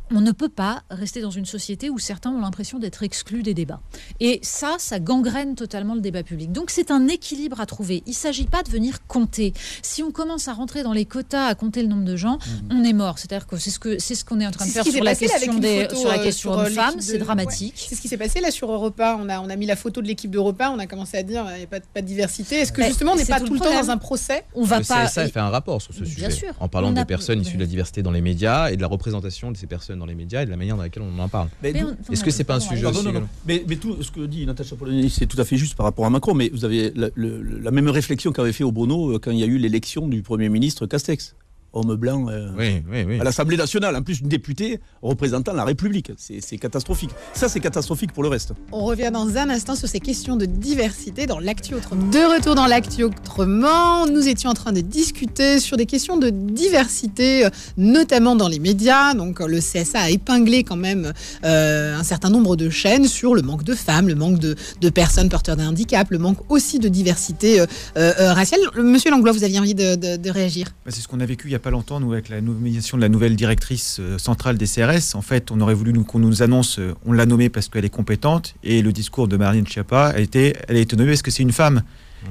[SPEAKER 4] on ne peut pas rester dans une société où certains ont l'impression d'être exclus des débats. Et ça gangrène totalement le débat public. Donc c'est un équilibre à trouver. Il ne s'agit pas de venir compter. Si on commence à rentrer dans les quotas, à compter le nombre de gens, on est mort. C'est-à-dire que c'est ce qu'on est en train de faire sur la question homme-femme. C'est dramatique.
[SPEAKER 2] Ouais. C'est ce qui s'est passé là sur Europe 1. On a mis la photo de l'équipe d'Europe 1. On a commencé à dire il n'y a pas de diversité. Est-ce que justement on n'est pas tout le temps dans un procès?
[SPEAKER 3] Le CSA a fait un rapport sur ce sujet. Sûr. En parlant des personnes issues de la diversité dans les médias et de la représentation de ces personnes dans les médias et de la manière dans laquelle on en parle. Est-ce que c'est pas un sujet aussi?
[SPEAKER 5] Mais tout ce que dit Natacha Polony, c'est tout à fait juste par rapport à Macron, mais vous avez la même réflexion qu'avait fait Obono quand il y a eu l'élection du Premier ministre Castex. Homme blanc à l'Assemblée nationale, en plus une députée représentant la République. C'est catastrophique. Ça, c'est catastrophique pour le reste.
[SPEAKER 2] On revient dans un instant sur ces questions de diversité dans l'Actu Autrement. De retour dans l'Actu Autrement, nous étions en train de discuter sur des questions de diversité, notamment dans les médias. Donc, le CSA a épinglé quand même un certain nombre de chaînes sur le manque de femmes, le manque de personnes porteurs d'un handicap, le manque aussi de diversité raciale. Monsieur Langlois, vous aviez envie de réagir?
[SPEAKER 6] C'est ce qu'on a vécu il n'y a pas longtemps, nous, avec la nomination de la nouvelle directrice centrale des CRS. En fait, on aurait voulu qu'on nous annonce, on l'a nommée parce qu'elle est compétente, et le discours de Marlène Schiappa, elle a été nommée parce que c'est une femme.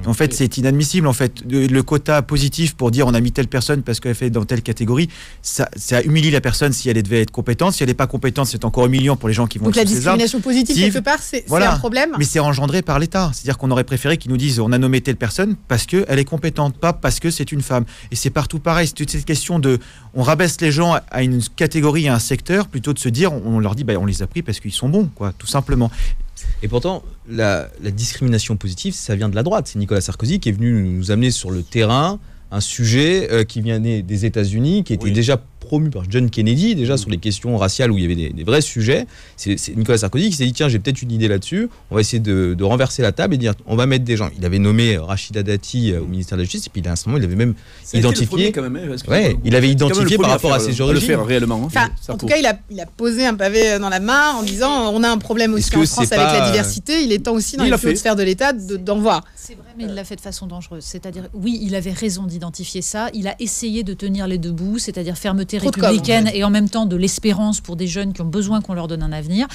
[SPEAKER 6] En fait, c'est inadmissible. En fait, le quota positif pour dire on a mis telle personne parce qu'elle fait dans telle catégorie, ça humilie la personne si elle devait être compétente. Si elle n'est pas compétente, c'est encore humiliant pour les gens qui vont.
[SPEAKER 2] Donc la discrimination positive quelque part, c'est un problème.
[SPEAKER 6] Mais c'est engendré par l'État. C'est-à-dire qu'on aurait préféré qu'ils nous disent on a nommé telle personne parce qu'elle est compétente, pas parce que c'est une femme. Et c'est partout pareil. C'est toute cette question de on rabaisse les gens à une catégorie, à un secteur, plutôt de se dire on leur dit on les a pris parce qu'ils sont bons, quoi, tout simplement.
[SPEAKER 3] Et pourtant, la discrimination positive, ça vient de la droite. C'est Nicolas Sarkozy qui est venu nous amener sur le terrain un sujet qui vient des États-Unis, qui était déjà promu par John Kennedy, déjà sur les questions raciales où il y avait des vrais sujets. C'est Nicolas Sarkozy qui s'est dit, tiens, j'ai peut-être une idée là-dessus, on va essayer de renverser la table et dire, on va mettre des gens. Il avait nommé Rachida Dati au ministère de la Justice, et puis à un moment, il avait même identifié... il avait identifié par rapport à ses origines.
[SPEAKER 2] Enfin, en tout cas, il a posé un pavé dans la mare en disant, on a un problème aussi en France avec la diversité, il est temps aussi dans les plus hautes sphères de l'État d'en voir.
[SPEAKER 4] C'est vrai, mais il l'a fait de façon dangereuse. C'est-à-dire, oui, il avait raison d'identifier ça, il a essayé de tenir les deux bouts, c'est-à-dire fermeté républicaine et en même temps de l'espérance pour des jeunes qui ont besoin qu'on leur donne un avenir.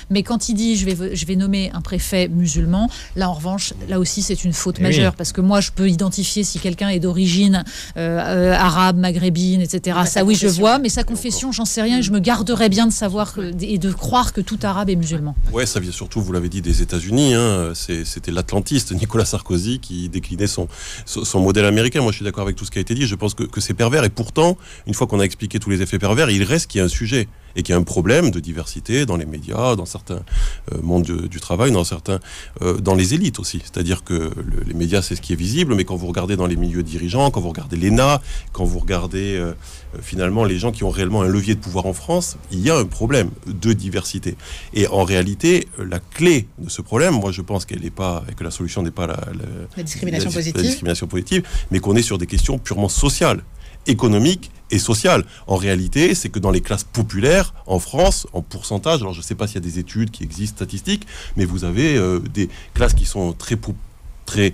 [SPEAKER 4] Mais quand il dit je vais nommer un préfet musulman, là en revanche, là aussi c'est une faute majeure, parce que moi je peux identifier si quelqu'un est d'origine arabe, maghrébine, etc. Ça oui je vois, mais sa confession j'en sais rien et je me garderais bien de savoir et de croire que tout arabe est musulman.
[SPEAKER 7] Ouais, ça vient surtout, vous l'avez dit, des États-Unis. C'était l'atlantiste Nicolas Sarkozy qui déclinait son modèle américain. Moi je suis d'accord avec tout ce qui a été dit, je pense que c'est pervers, et pourtant, une fois qu'on a expliqué tous les effets pervers, il reste qu'il y a un sujet et qu'il y a un problème de diversité dans les médias, dans certains mondes du travail, dans les élites aussi. C'est-à-dire que les médias, c'est ce qui est visible, mais quand vous regardez dans les milieux dirigeants, quand vous regardez l'ENA, quand vous regardez finalement les gens qui ont réellement un levier de pouvoir en France, il y a un problème de diversité. Et en réalité, la clé de ce problème, moi je pense qu'elle n'est pas, et que la solution n'est pas la discrimination positive, mais qu'on est sur des questions purement sociales, économique et sociale. En réalité, c'est que dans les classes populaires, en France, en pourcentage, alors je ne sais pas s'il y a des études qui existent, statistiques, mais vous avez des classes qui sont très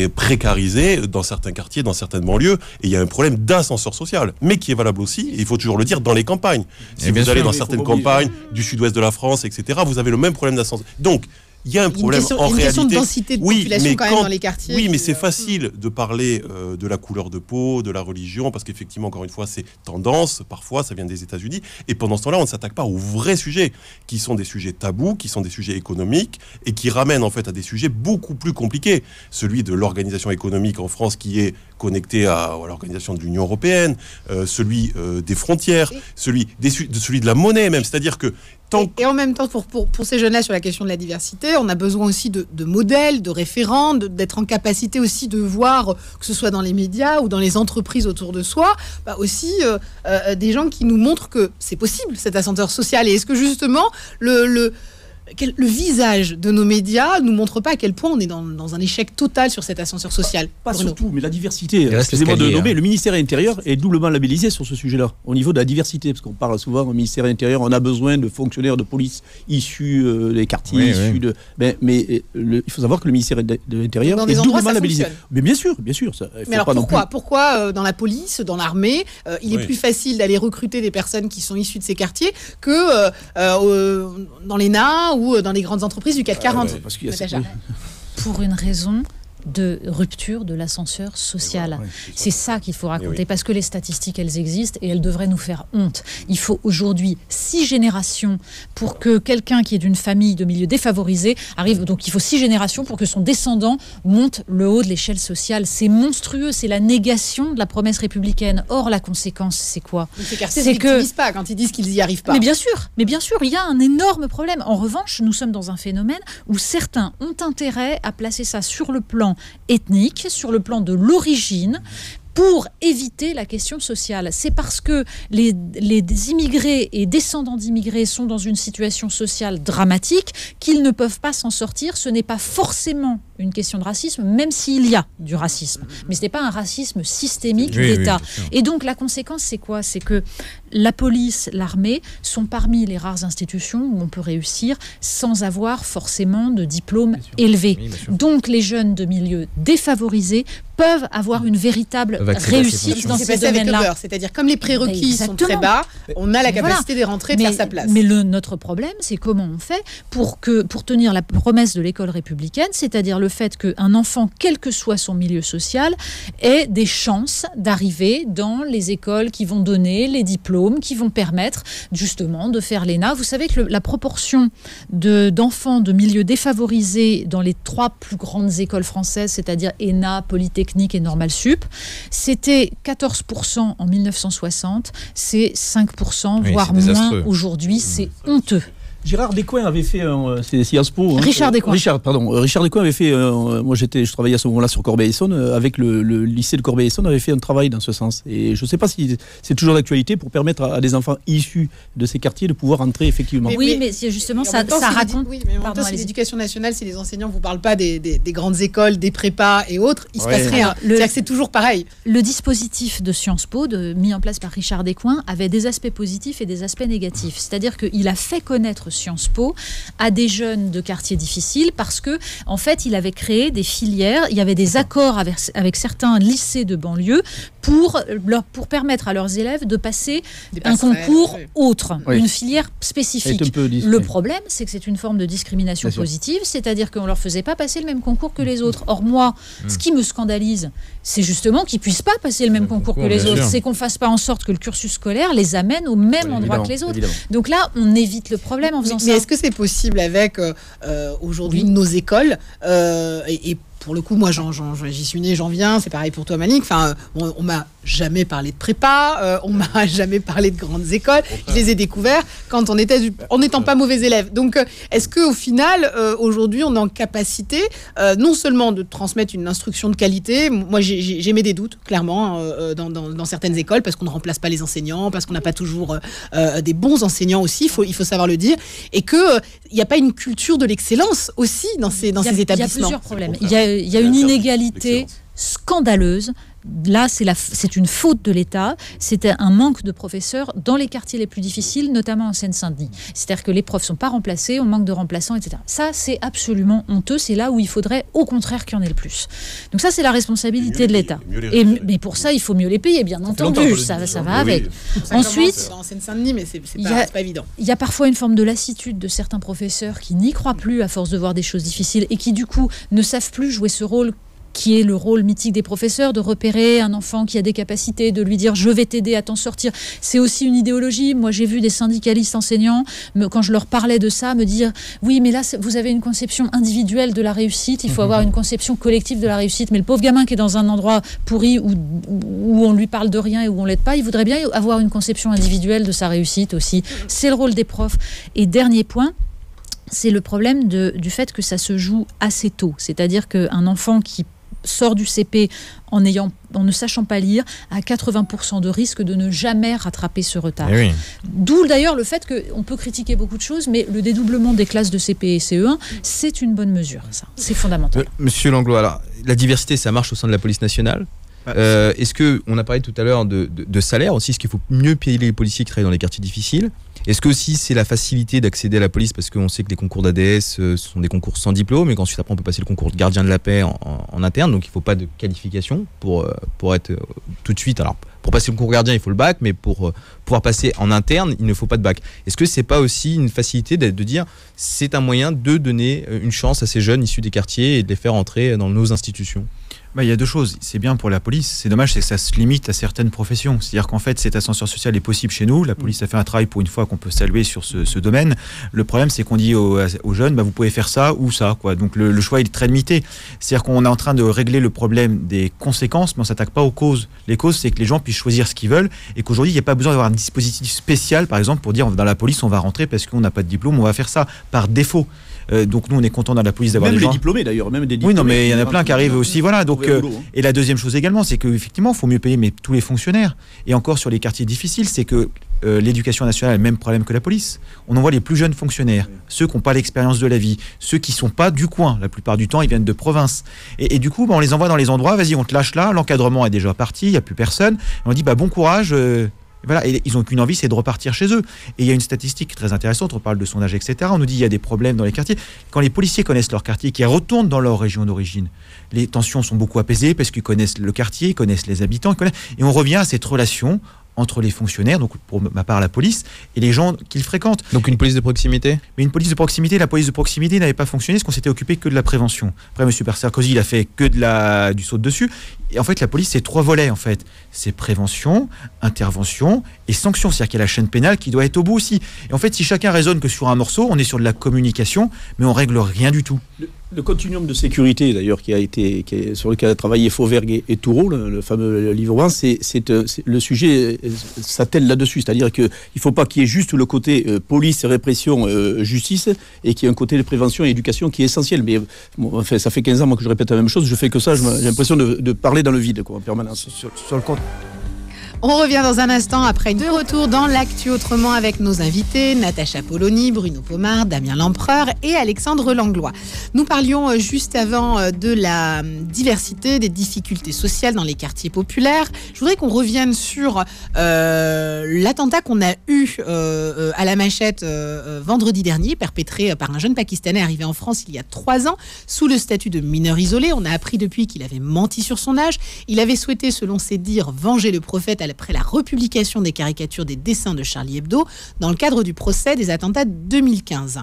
[SPEAKER 7] précarisées dans certains quartiers, dans certaines banlieues, et il y a un problème d'ascenseur social, mais qui est valable aussi, et il faut toujours le dire, dans les campagnes. Si vous allez dans certaines campagnes du sud-ouest de la France, etc., vous avez le même problème d'ascenseur. Donc, il y a un problème en réalité. Une question de
[SPEAKER 2] densité de population quand même dans les quartiers.
[SPEAKER 7] Oui, mais c'est facile de parler de la couleur de peau, de la religion, parce qu'effectivement, encore une fois, c'est tendance, parfois, ça vient des États-Unis. Et pendant ce temps-là, on ne s'attaque pas aux vrais sujets, qui sont des sujets tabous, qui sont des sujets économiques, et qui ramènent en fait à des sujets beaucoup plus compliqués. Celui de l'organisation économique en France, qui est connecté à l'organisation de l'Union européenne, celui des frontières, celui de la monnaie même. C'est-à-dire que
[SPEAKER 2] et en même temps, pour ces jeunes-là, sur la question de la diversité, on a besoin aussi de modèles, de référents, d'être en capacité aussi de voir, que ce soit dans les médias ou dans les entreprises autour de soi, aussi des gens qui nous montrent que c'est possible, cet ascenseur social. Et est-ce que justement, le visage de nos médias ne nous montre pas à quel point on est dans un échec total sur cet ascenseur social?
[SPEAKER 5] Pas surtout, mais la diversité. Excusez-moi de nommer, le ministère de l'Intérieur est doublement labellisé sur ce sujet-là, au niveau de la diversité, parce qu'on parle souvent au ministère de l'Intérieur, on a besoin de fonctionnaires de police issus des quartiers, il faut savoir que le ministère de l'Intérieur est doublement labellisé. Mais bien sûr, ça.
[SPEAKER 2] Mais alors pourquoi dans la police, dans l'armée, il est plus facile d'aller recruter des personnes qui sont issues de ces quartiers que dans l'ENA ou dans les grandes entreprises du CAC 40.
[SPEAKER 4] Pour une raison de rupture de l'ascenseur social. C'est ça qu'il faut raconter, parce que les statistiques, elles existent et elles devraient nous faire honte. Il faut aujourd'hui 6 générations pour que quelqu'un qui est d'une famille de milieu défavorisé arrive, donc il faut 6 générations pour que son descendant monte le haut de l'échelle sociale. C'est monstrueux, c'est la négation de la promesse républicaine. Or, la conséquence, c'est quoi?
[SPEAKER 2] C'est que disent pas quand ils disent qu'ils y arrivent pas.
[SPEAKER 4] Mais bien sûr, il y a un énorme problème. En revanche, nous sommes dans un phénomène où certains ont intérêt à placer ça sur le plan ethnique, sur le plan de l'origine, pour éviter la question sociale. C'est parce que les immigrés et descendants d'immigrés sont dans une situation sociale dramatique qu'ils ne peuvent pas s'en sortir. Ce n'est pas forcément une question de racisme, même s'il y a du racisme. Mais ce n'est pas un racisme systémique d'État. Et donc la conséquence, c'est quoi? C'est que la police, l'armée sont parmi les rares institutions où on peut réussir sans avoir forcément de diplôme élevé. Donc les jeunes de milieux défavorisés peuvent avoir une véritable réussite dans ces domaines-là.
[SPEAKER 2] C'est-à-dire comme les prérequis sont très bas, on a la capacité de rentrer, de faire sa place.
[SPEAKER 4] Mais notre problème, c'est comment on fait pour tenir la promesse de l'école républicaine, c'est-à-dire le fait qu'un enfant, quel que soit son milieu social, ait des chances d'arriver dans les écoles qui vont donner les diplômes, qui vont permettre justement de faire l'ENA. Vous savez que la proportion d'enfants de milieux défavorisés dans les 3 plus grandes écoles françaises, c'est-à-dire ENA, Polytechnique et Normal Sup, c'était 14% en 1960, c'est 5%, voire moins aujourd'hui, c'est honteux.
[SPEAKER 5] Gérard Descoings avait fait c'est Sciences Po.
[SPEAKER 4] Richard Descoings.
[SPEAKER 5] Richard Descoings avait fait. Moi, je travaillais à ce moment-là sur Corbeil-Essonnes avec le lycée de Corbeil-Essonnes, avait fait un travail dans ce sens. Et je ne sais pas si c'est toujours d'actualité pour permettre à des enfants issus de ces quartiers de pouvoir entrer effectivement.
[SPEAKER 4] Mais c'est justement ça raconte.
[SPEAKER 2] Oui, mais en même temps, si l'éducation nationale, si les enseignants vous parlent pas des grandes écoles, des prépas et autres, il se passe rien. C'est-à-dire que c'est toujours pareil.
[SPEAKER 4] Le dispositif de Sciences Po, mis en place par Richard Descoings, avait des aspects positifs et des aspects négatifs. C'est-à-dire qu'il a fait connaître Sciences Po à des jeunes de quartiers difficiles parce que, en fait, il avait créé des filières. Il y avait des accords avec certains lycées de banlieue pour permettre à leurs élèves de passer un concours autre, une filière spécifique. Le problème, c'est que c'est une forme de discrimination positive, c'est-à-dire qu'on ne leur faisait pas passer le même concours que les autres. Or, moi, ce qui me scandalise, c'est justement qu'ils ne puissent pas passer le même concours que les autres. C'est qu'on ne fasse pas en sorte que le cursus scolaire les amène au même endroit que les autres. Évidemment. Donc là, on évite le problème en faisant ça.
[SPEAKER 2] Mais est-ce que c'est possible avec aujourd'hui nos écoles et pour le coup, moi, j'y suis né, j'en viens. C'est pareil pour toi, Malik. Enfin, on m'a jamais parlé de prépa, on m'a jamais parlé de grandes écoles. Je les ai découverts quand en n'étant pas mauvais élèves. Donc, est-ce qu'au final, aujourd'hui, on est en capacité non seulement de transmettre une instruction de qualité. Moi, j'ai mis des doutes, clairement, dans certaines écoles, parce qu'on ne remplace pas les enseignants, parce qu'on n'a pas toujours des bons enseignants aussi. Il faut savoir le dire, et que il n'y a pas une culture de l'excellence aussi dans ces établissements. Il y a
[SPEAKER 4] plusieurs problèmes. Il y a une inégalité scandaleuse. Là, c'est une faute de l'État. C'était un manque de professeurs dans les quartiers les plus difficiles, notamment en Seine-Saint-Denis. C'est-à-dire que les profs ne sont pas remplacés, on manque de remplaçants, etc. Ça, c'est absolument honteux. C'est là où il faudrait, au contraire, qu'il y en ait le plus. Donc ça, c'est la responsabilité de l'État. Mais pour ça, il faut mieux les payer, bien entendu. Ça va avec. Ensuite,
[SPEAKER 2] en Seine-Saint-Denis, mais c'est pas évident.
[SPEAKER 4] Il y a parfois une forme de lassitude de certains professeurs qui n'y croient plus à force de voir des choses difficiles et qui, du coup, ne savent plus jouer ce rôle qui est le rôle mythique des professeurs, de repérer un enfant qui a des capacités, de lui dire « je vais t'aider à t'en sortir ». C'est aussi une idéologie. Moi, j'ai vu des syndicalistes enseignants, quand je leur parlais de ça, me dire « oui, mais là, vous avez une conception individuelle de la réussite, il faut avoir une conception collective de la réussite ». Mais le pauvre gamin qui est dans un endroit pourri où on lui parle de rien et où on l'aide pas, il voudrait bien avoir une conception individuelle de sa réussite aussi. C'est le rôle des profs. Et dernier point, c'est le problème du fait que ça se joue assez tôt. C'est-à-dire qu'un enfant qui sort du CP en ne sachant pas lire, a 80% de risque de ne jamais rattraper ce retard.
[SPEAKER 3] Oui.
[SPEAKER 4] D'où d'ailleurs le fait qu'on peut critiquer beaucoup de choses, mais le dédoublement des classes de CP et CE1, c'est une bonne mesure. Ça. C'est fondamental.
[SPEAKER 3] Monsieur Langlois, alors, la diversité, ça marche au sein de la police nationale. Est-ce qu'on a parlé tout à l'heure de salaire aussi? Est-ce qu'il faut mieux payer les policiers qui travaillent dans les quartiers difficiles? Est-ce que aussi c'est la facilité d'accéder à la police parce qu'on sait que les concours d'ADS sont des concours sans diplôme et qu'ensuite après on peut passer le concours de gardien de la paix en interne, donc il ne faut pas de qualification pour être tout de suite. Alors pour passer le concours gardien il faut le bac, mais pour pouvoir passer en interne il ne faut pas de bac. Est-ce que c'est pas aussi une facilité de dire c'est un moyen de donner une chance à ces jeunes issus des quartiers et de les faire entrer dans nos institutions?
[SPEAKER 6] Il y a deux choses. C'est bien pour la police. C'est dommage, c'est que ça se limite à certaines professions. C'est-à-dire qu'en fait, cet ascenseur social est possible chez nous. La police a fait un travail pour une fois qu'on peut saluer sur ce domaine. Le problème, c'est qu'on dit aux jeunes, vous pouvez faire ça ou ça, quoi. Donc le choix, il est très limité. C'est-à-dire qu'on est en train de régler le problème des conséquences, mais on ne s'attaque pas aux causes. Les causes, c'est que les gens puissent choisir ce qu'ils veulent et qu'aujourd'hui, il n'y a pas besoin d'avoir un dispositif spécial, par exemple, pour dire dans la police, on va rentrer parce qu'on n'a pas de diplôme, on va faire ça par défaut. Donc nous on est content dans la police d'avoir
[SPEAKER 5] des gens
[SPEAKER 6] diplômés
[SPEAKER 5] d'ailleurs, même des
[SPEAKER 6] diplômés. Oui, non, mais il y en a plein qui arrivent aussi, voilà. Donc et la deuxième chose également, c'est qu'effectivement il faut mieux payer tous les fonctionnaires. Et encore sur les quartiers difficiles, c'est que l'éducation nationale a le même problème que la police. On envoie les plus jeunes fonctionnaires, ceux qui n'ont pas l'expérience de la vie, ceux qui sont pas du coin. La plupart du temps, ils viennent de province. Et du coup, on les envoie dans les endroits. Vas-y, on te lâche là. L'encadrement est déjà parti, il y a plus personne. Et on dit bon courage. Voilà, et ils n'ont qu'une envie, c'est de repartir chez eux. Et il y a une statistique très intéressante, on parle de sondage, etc. On nous dit qu'il y a des problèmes dans les quartiers. Quand les policiers connaissent leur quartier, qu'ils retournent dans leur région d'origine, les tensions sont beaucoup apaisées parce qu'ils connaissent le quartier, ils connaissent les habitants. Et on revient à cette relation entre les fonctionnaires, donc pour ma part la police, et les gens qu'ils fréquentent.
[SPEAKER 3] Donc une police de proximité?
[SPEAKER 6] Mais une police de proximité, la police de proximité n'avait pas fonctionné parce qu'on s'était occupé que de la prévention. Après, M. Sarkozy, il a fait que du saut de dessus. Et en fait, la police, c'est 3 volets, en fait. C'est prévention, intervention et sanction. C'est-à-dire qu'il y a la chaîne pénale qui doit être au bout aussi. Et en fait, si chacun raisonne que sur un morceau, on est sur de la communication, mais on règle rien du tout.
[SPEAKER 5] Le continuum de sécurité, d'ailleurs, sur lequel a travaillé Fauvergue et Toureau, le fameux livre 1, le sujet s'attelle là-dessus. C'est-à-dire qu'il ne faut pas qu'il y ait juste le côté police, répression, justice, et qu'il y ait un côté de prévention et éducation qui est essentiel. Mais enfin, ça fait 15 ans moi, que je répète la même chose, je fais que ça, j'ai l'impression de parler dans le vide, quoi, en permanence.
[SPEAKER 6] Sur le compte.
[SPEAKER 2] On revient dans un instant après de retour dans l'Actu Autrement avec nos invités, Natacha Polony, Bruno Pomar, Damien Lempereur et Alexandre Langlois. Nous parlions juste avant de la diversité, des difficultés sociales dans les quartiers populaires. Je voudrais qu'on revienne sur l'attentat qu'on a eu à la Machette vendredi dernier, perpétré par un jeune Pakistanais arrivé en France il y a 3 ans, sous le statut de mineur isolé. On a appris depuis qu'il avait menti sur son âge. Il avait souhaité, selon ses dires, venger le prophète après la republication des caricatures des dessins de Charlie Hebdo dans le cadre du procès des attentats de 2015.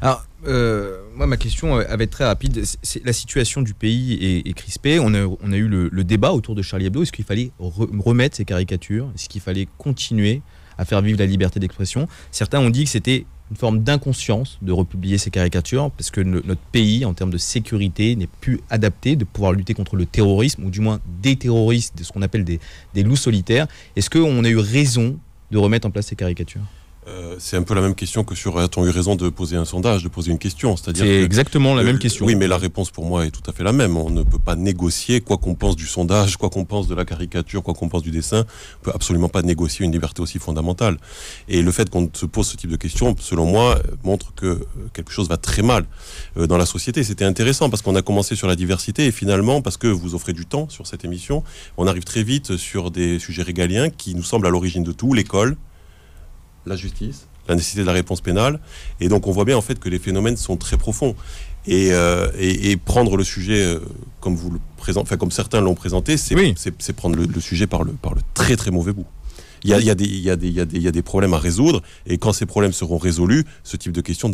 [SPEAKER 3] Alors, moi, ma question va être très rapide. La situation du pays est crispée. On a eu le débat autour de Charlie Hebdo. Est-ce qu'il fallait remettre ces caricatures ? Est-ce qu'il fallait continuer à faire vivre la liberté d'expression ? Certains ont dit que c'était une forme d'inconscience de republier ces caricatures parce que notre pays, en termes de sécurité, n'est plus adapté de pouvoir lutter contre le terrorisme, ou du moins des terroristes, de ce qu'on appelle des loups solitaires. Est-ce qu'on a eu raison de remettre en place ces caricatures ?
[SPEAKER 7] C'est un peu la même question que sur a-t-on eu raison de poser un sondage, de poser une question.
[SPEAKER 3] C'est exactement la même question.
[SPEAKER 7] Oui, mais la réponse pour moi est tout à fait la même. On ne peut pas négocier, quoi qu'on pense du sondage, quoi qu'on pense de la caricature, quoi qu'on pense du dessin, on peut absolument pas négocier une liberté aussi fondamentale. Et le fait qu'on se pose ce type de questions, selon moi, montre que quelque chose va très mal dans la société. C'était intéressant parce qu'on a commencé sur la diversité et finalement, parce que vous offrez du temps sur cette émission, on arrive très vite sur des sujets régaliens qui nous semblent à l'origine de tout, l'école, la justice, la nécessité de la réponse pénale, et donc on voit bien en fait que les phénomènes sont très profonds. Et prendre le sujet comme vous le présentez, enfin comme certains l'ont présenté, c'est prendre le sujet par le très très mauvais bout. Il y a des problèmes à résoudre, et quand ces problèmes seront résolus, ce type de questions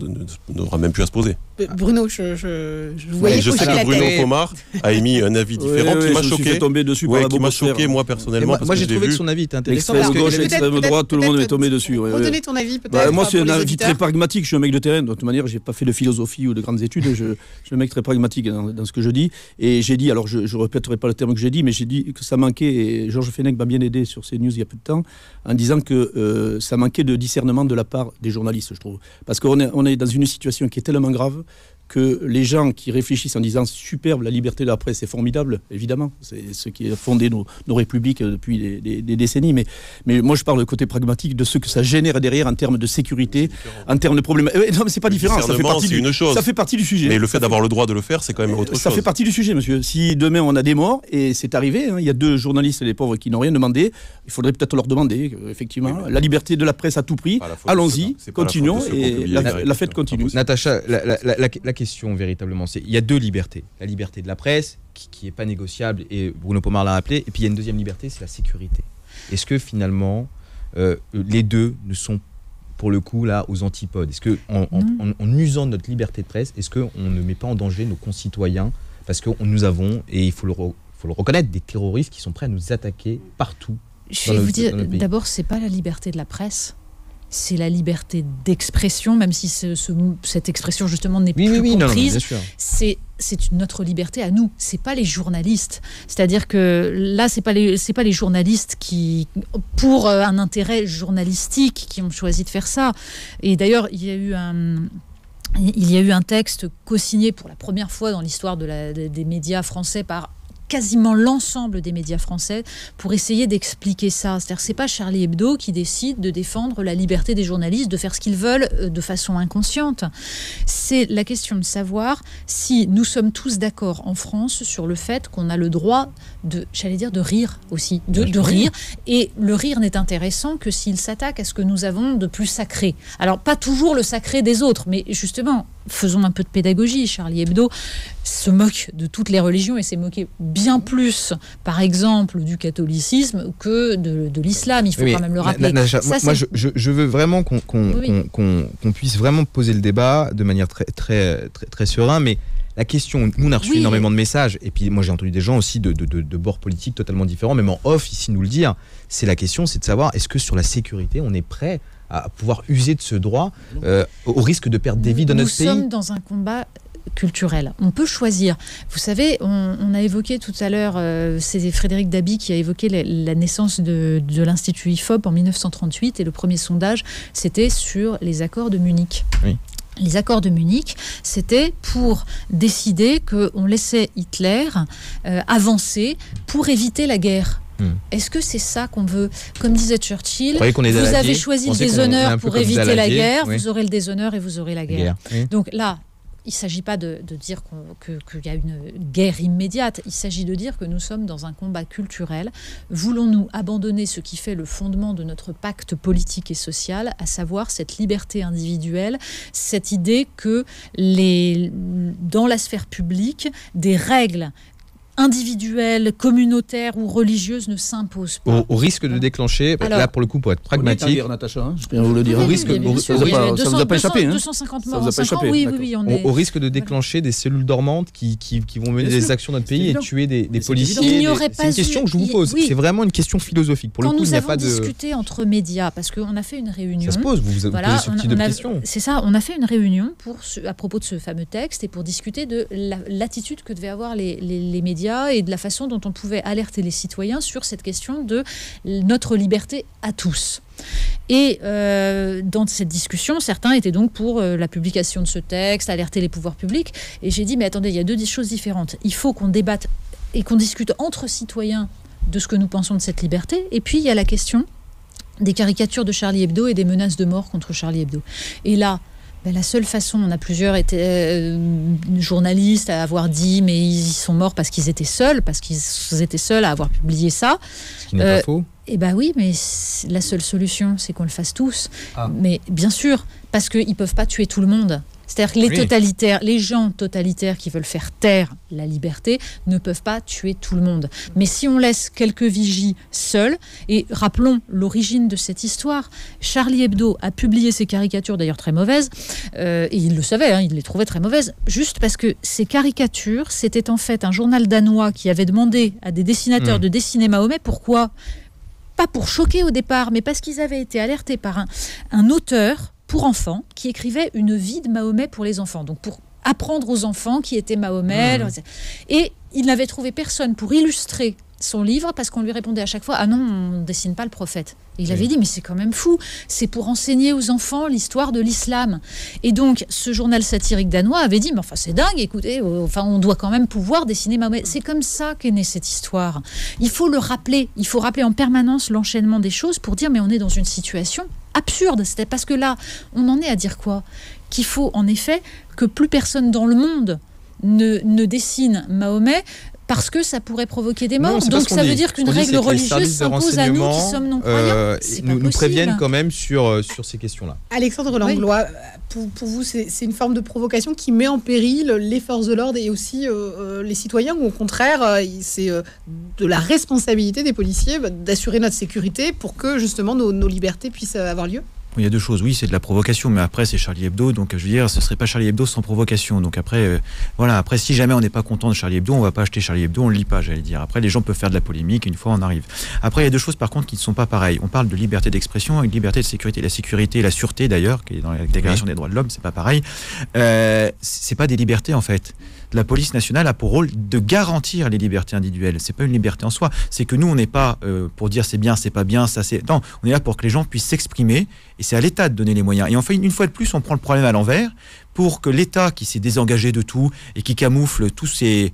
[SPEAKER 7] n'aura même plus à se poser.
[SPEAKER 2] Bruno, je voyais
[SPEAKER 7] je sais que Bruno Pomar a émis un avis différent qui m'a choqué. Qui m'a choqué moi personnellement.
[SPEAKER 3] Moi j'ai trouvé que son avis était intéressant.
[SPEAKER 5] L'extrême gauche, l'extrême droite, tout le monde est tombé dessus.
[SPEAKER 2] Redonnez ton avis peut-être.
[SPEAKER 5] Moi c'est un avis très pragmatique. Je suis un mec de terrain. De toute manière, j'ai pas fait de philosophie ou de grandes études. Je suis un mec très pragmatique dans ce que je dis. Et j'ai dit, alors je répéterai pas le terme que j'ai dit, mais j'ai dit que ça manquait. Et Georges Fenech m'a bien aidé sur ces news il y a peu de temps, en disant que ça manquait de discernement de la part des journalistes, je trouve. Parce qu'on est dans une situation qui est tellement grave que les gens qui réfléchissent en disant superbe, la liberté de la presse, c'est formidable, évidemment, c'est ce qui a fondé nos républiques depuis des décennies, mais moi je parle du côté pragmatique de ce que ça génère derrière en termes de sécurité, en termes de problèmes. Non, mais c'est pas différent, ça fait partie du sujet.
[SPEAKER 7] Mais le fait d'avoir le droit de le faire, c'est quand même autre chose.
[SPEAKER 5] Ça fait partie du sujet, monsieur. Si demain on a des morts, et c'est arrivé, il y a 2 journalistes, les pauvres, qui n'ont rien demandé, il faudrait peut-être leur demander, effectivement, la liberté de la presse à tout prix, allons-y, continuons, et la fête continue.
[SPEAKER 3] Natacha, la question véritablement, c'est il y a 2 libertés. La liberté de la presse, qui n'est pas négociable, et Bruno Pomar l'a rappelé, et puis il y a une deuxième liberté, c'est la sécurité. Est-ce que finalement, les deux ne sont pour le coup là aux antipodes ? Est-ce qu'en usant de notre liberté de presse, est-ce qu'on ne met pas en danger nos concitoyens ? Parce que nous avons, et il faut le reconnaître, des terroristes qui sont prêts à nous attaquer partout.
[SPEAKER 4] Je vais vous dire, d'abord, c'est pas la liberté de la presse. C'est la liberté d'expression, même si cette expression justement n'est plus comprise. Non, c'est notre liberté à nous. C'est pas les journalistes. C'est-à-dire que là, c'est pas les journalistes qui, pour un intérêt journalistique, qui ont choisi de faire ça. Et d'ailleurs, il y a eu un texte co-signé pour la première fois dans l'histoire des médias français par quasiment l'ensemble des médias français pour essayer d'expliquer ça. C'est-à-dire que c'est pas Charlie Hebdo qui décide de défendre la liberté des journalistes de faire ce qu'ils veulent de façon inconsciente. C'est la question de savoir si nous sommes tous d'accord en France sur le fait qu'on a le droit de rire aussi, de rire. Et le rire n'est intéressant que s'il s'attaque à ce que nous avons de plus sacré. Alors, pas toujours le sacré des autres, mais justement, faisons un peu de pédagogie. Charlie Hebdo se moque de toutes les religions et s'est moqué bien plus, par exemple, du catholicisme que de l'islam. Il faut quand même le rappeler.
[SPEAKER 3] Je veux vraiment qu'on puisse vraiment poser le débat de manière très, très, très, très serein, mais la question, nous on a reçu énormément de messages, et puis moi j'ai entendu des gens aussi de bords politiques totalement différents, même en off ici nous le dire, c'est la question, c'est de savoir est-ce que sur la sécurité on est prêt à pouvoir user de ce droit au risque de perdre des vies dans notre pays.
[SPEAKER 4] Nous sommes dans un combat culturel. On peut choisir. Vous savez, on a évoqué tout à l'heure, c'est Frédéric Dabi qui a évoqué la naissance de l'Institut IFOP en 1938 et le premier sondage, c'était sur les accords de Munich.
[SPEAKER 3] Oui.
[SPEAKER 4] Les accords de Munich, c'était pour décider qu'on laissait Hitler avancer pour éviter la guerre. Est-ce que c'est ça qu'on veut? Comme disait Churchill, vous avez choisi le déshonneur pour éviter la guerre, vous aurez le déshonneur et vous aurez la guerre.
[SPEAKER 3] Oui.
[SPEAKER 4] Donc là, il ne s'agit pas de dire qu'il y a une guerre immédiate, il s'agit de dire que nous sommes dans un combat culturel. Voulons-nous abandonner ce qui fait le fondement de notre pacte politique et social, à savoir cette liberté individuelle, cette idée que dans la sphère publique, des règles individuelles, communautaires ou religieuses ne s'imposent pas.
[SPEAKER 3] Au risque de déclencher, là pour le coup pour être pragmatique,
[SPEAKER 5] Natacha, je peux vous le dire.
[SPEAKER 3] Ça
[SPEAKER 5] vous a pas échappé.
[SPEAKER 4] 250 morts en 5 ans, oui.
[SPEAKER 3] Au risque de déclencher des cellules dormantes qui vont mener des actions dans notre pays et tuer des policiers. C'est une question que je vous pose. C'est vraiment une question philosophique. Pour le coup, il n'y a pas de...
[SPEAKER 4] Quand nous avons discuté entre médias, parce qu'on a fait une réunion...
[SPEAKER 3] Ça se pose, vous posez ce type de questions.
[SPEAKER 4] C'est ça, on a fait une réunion à propos de ce fameux texte et pour discuter de l'attitude que devaient avoir les médias et de la façon dont on pouvait alerter les citoyens sur cette question de notre liberté à tous. Et dans cette discussion, certains étaient donc pour la publication de ce texte, alerter les pouvoirs publics. Et j'ai dit, mais attendez, il y a deux choses différentes. Il faut qu'on débatte et qu'on discute entre citoyens de ce que nous pensons de cette liberté. Et puis, il y a la question des caricatures de Charlie Hebdo et des menaces de mort contre Charlie Hebdo. Et là, la seule façon, on a plusieurs journalistes à avoir dit mais ils sont morts parce qu'ils étaient seuls à avoir publié ça.
[SPEAKER 3] Ce qui n'est pas faux.
[SPEAKER 4] Eh bien oui, mais la seule solution, c'est qu'on le fasse tous. Mais bien sûr, parce qu'ils ne peuvent pas tuer tout le monde. C'est-à-dire que les gens totalitaires qui veulent faire taire la liberté ne peuvent pas tuer tout le monde. Mais si on laisse quelques vigies seuls, et rappelons l'origine de cette histoire, Charlie Hebdo a publié ces caricatures, d'ailleurs très mauvaises, et il le savait, il les trouvait très mauvaises, juste parce que ces caricatures, c'était en fait un journal danois qui avait demandé à des dessinateurs de dessiner Mahomet. Pourquoi ? Pas pour choquer au départ, mais parce qu'ils avaient été alertés par un auteur pour enfants qui écrivait une vie de Mahomet pour les enfants, donc pour apprendre aux enfants qui était Mahomet. Et il n'avait trouvé personne pour illustrer son livre parce qu'on lui répondait à chaque fois « Ah non, on ne dessine pas le prophète ». Et il avait dit « Mais c'est quand même fou, c'est pour enseigner aux enfants l'histoire de l'islam ». Et donc, ce journal satirique danois avait dit « Mais enfin, c'est dingue, écoutez, on doit quand même pouvoir dessiner Mahomet ». C'est comme ça qu'est née cette histoire. Il faut le rappeler, il faut rappeler en permanence l'enchaînement des choses pour dire « Mais on est dans une situation absurde ». C'était parce que là, on en est à dire quoi ? Qu'il faut en effet que plus personne dans le monde ne dessine Mahomet parce que ça pourrait provoquer des morts. Donc ça veut dire qu'une règle religieuse s'impose à nous qui sommes non-croyants.
[SPEAKER 3] Nous préviennent quand même sur ces questions-là.
[SPEAKER 2] Alexandre Langlois, pour vous, c'est une forme de provocation qui met en péril les forces de l'ordre et aussi les citoyens, ou au contraire, c'est de la responsabilité des policiers d'assurer notre sécurité pour que justement nos libertés puissent avoir lieu ?
[SPEAKER 6] Il y a deux choses. Oui, c'est de la provocation, mais après, c'est Charlie Hebdo. Donc, je veux dire, ce ne serait pas Charlie Hebdo sans provocation. Donc, après, après, si jamais on n'est pas content de Charlie Hebdo, on ne va pas acheter Charlie Hebdo, on ne le lit pas, j'allais dire. Après, les gens peuvent faire de la polémique une fois on arrive. Après, il y a deux choses, par contre, qui ne sont pas pareilles. On parle de liberté d'expression et de liberté de sécurité. La sécurité et la sûreté, d'ailleurs, qui est dans la Déclaration des droits de l'homme, c'est pas pareil. C'est pas des libertés, en fait. La police nationale a pour rôle de garantir les libertés individuelles. C'est pas une liberté en soi. C'est que nous, on n'est pas pour dire c'est bien, c'est pas bien, ça c'est... Non, on est là pour que les gens puissent s'exprimer et c'est à l'État de donner les moyens. Et enfin, une fois de plus, on prend le problème à l'envers pour que l'État, qui s'est désengagé de tout et qui camoufle tous ses...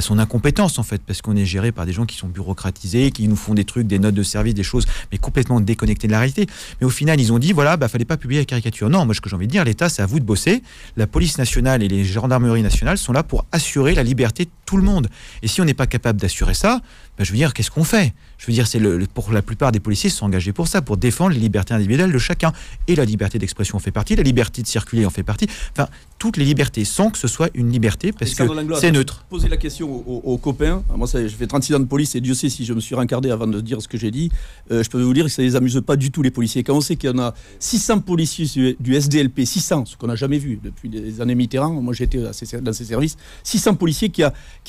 [SPEAKER 6] son incompétence en fait, parce qu'on est géré par des gens qui sont bureaucratisés, qui nous font des trucs, des notes de service, des choses, mais complètement déconnectées de la réalité. Mais au final, ils ont dit, fallait pas publier la caricature. Non, moi, ce que j'ai envie de dire, l'État, c'est à vous de bosser. La police nationale et les gendarmeries nationales sont là pour assurer la liberté de tout le monde. Et si on n'est pas capable d'assurer ça, je veux dire, qu'est-ce qu'on fait ? Je veux dire, pour la plupart des policiers se sont engagés pour ça, pour défendre les libertés individuelles de chacun. Et la liberté d'expression en fait partie, la liberté de circuler en fait partie. Enfin, toutes les libertés, sans que ce soit une liberté, parce que c'est neutre.
[SPEAKER 5] Poser la question aux copains. Moi, j'ai fait 36 ans de police et Dieu sait si je me suis rincardé avant de dire ce que j'ai dit. Je peux vous dire que ça ne les amuse pas du tout, les policiers. Quand on sait qu'il y en a 600 policiers du SDLP, 600, ce qu'on n'a jamais vu depuis les années Mitterrand, moi j'étais dans ces services, 600 policiers qui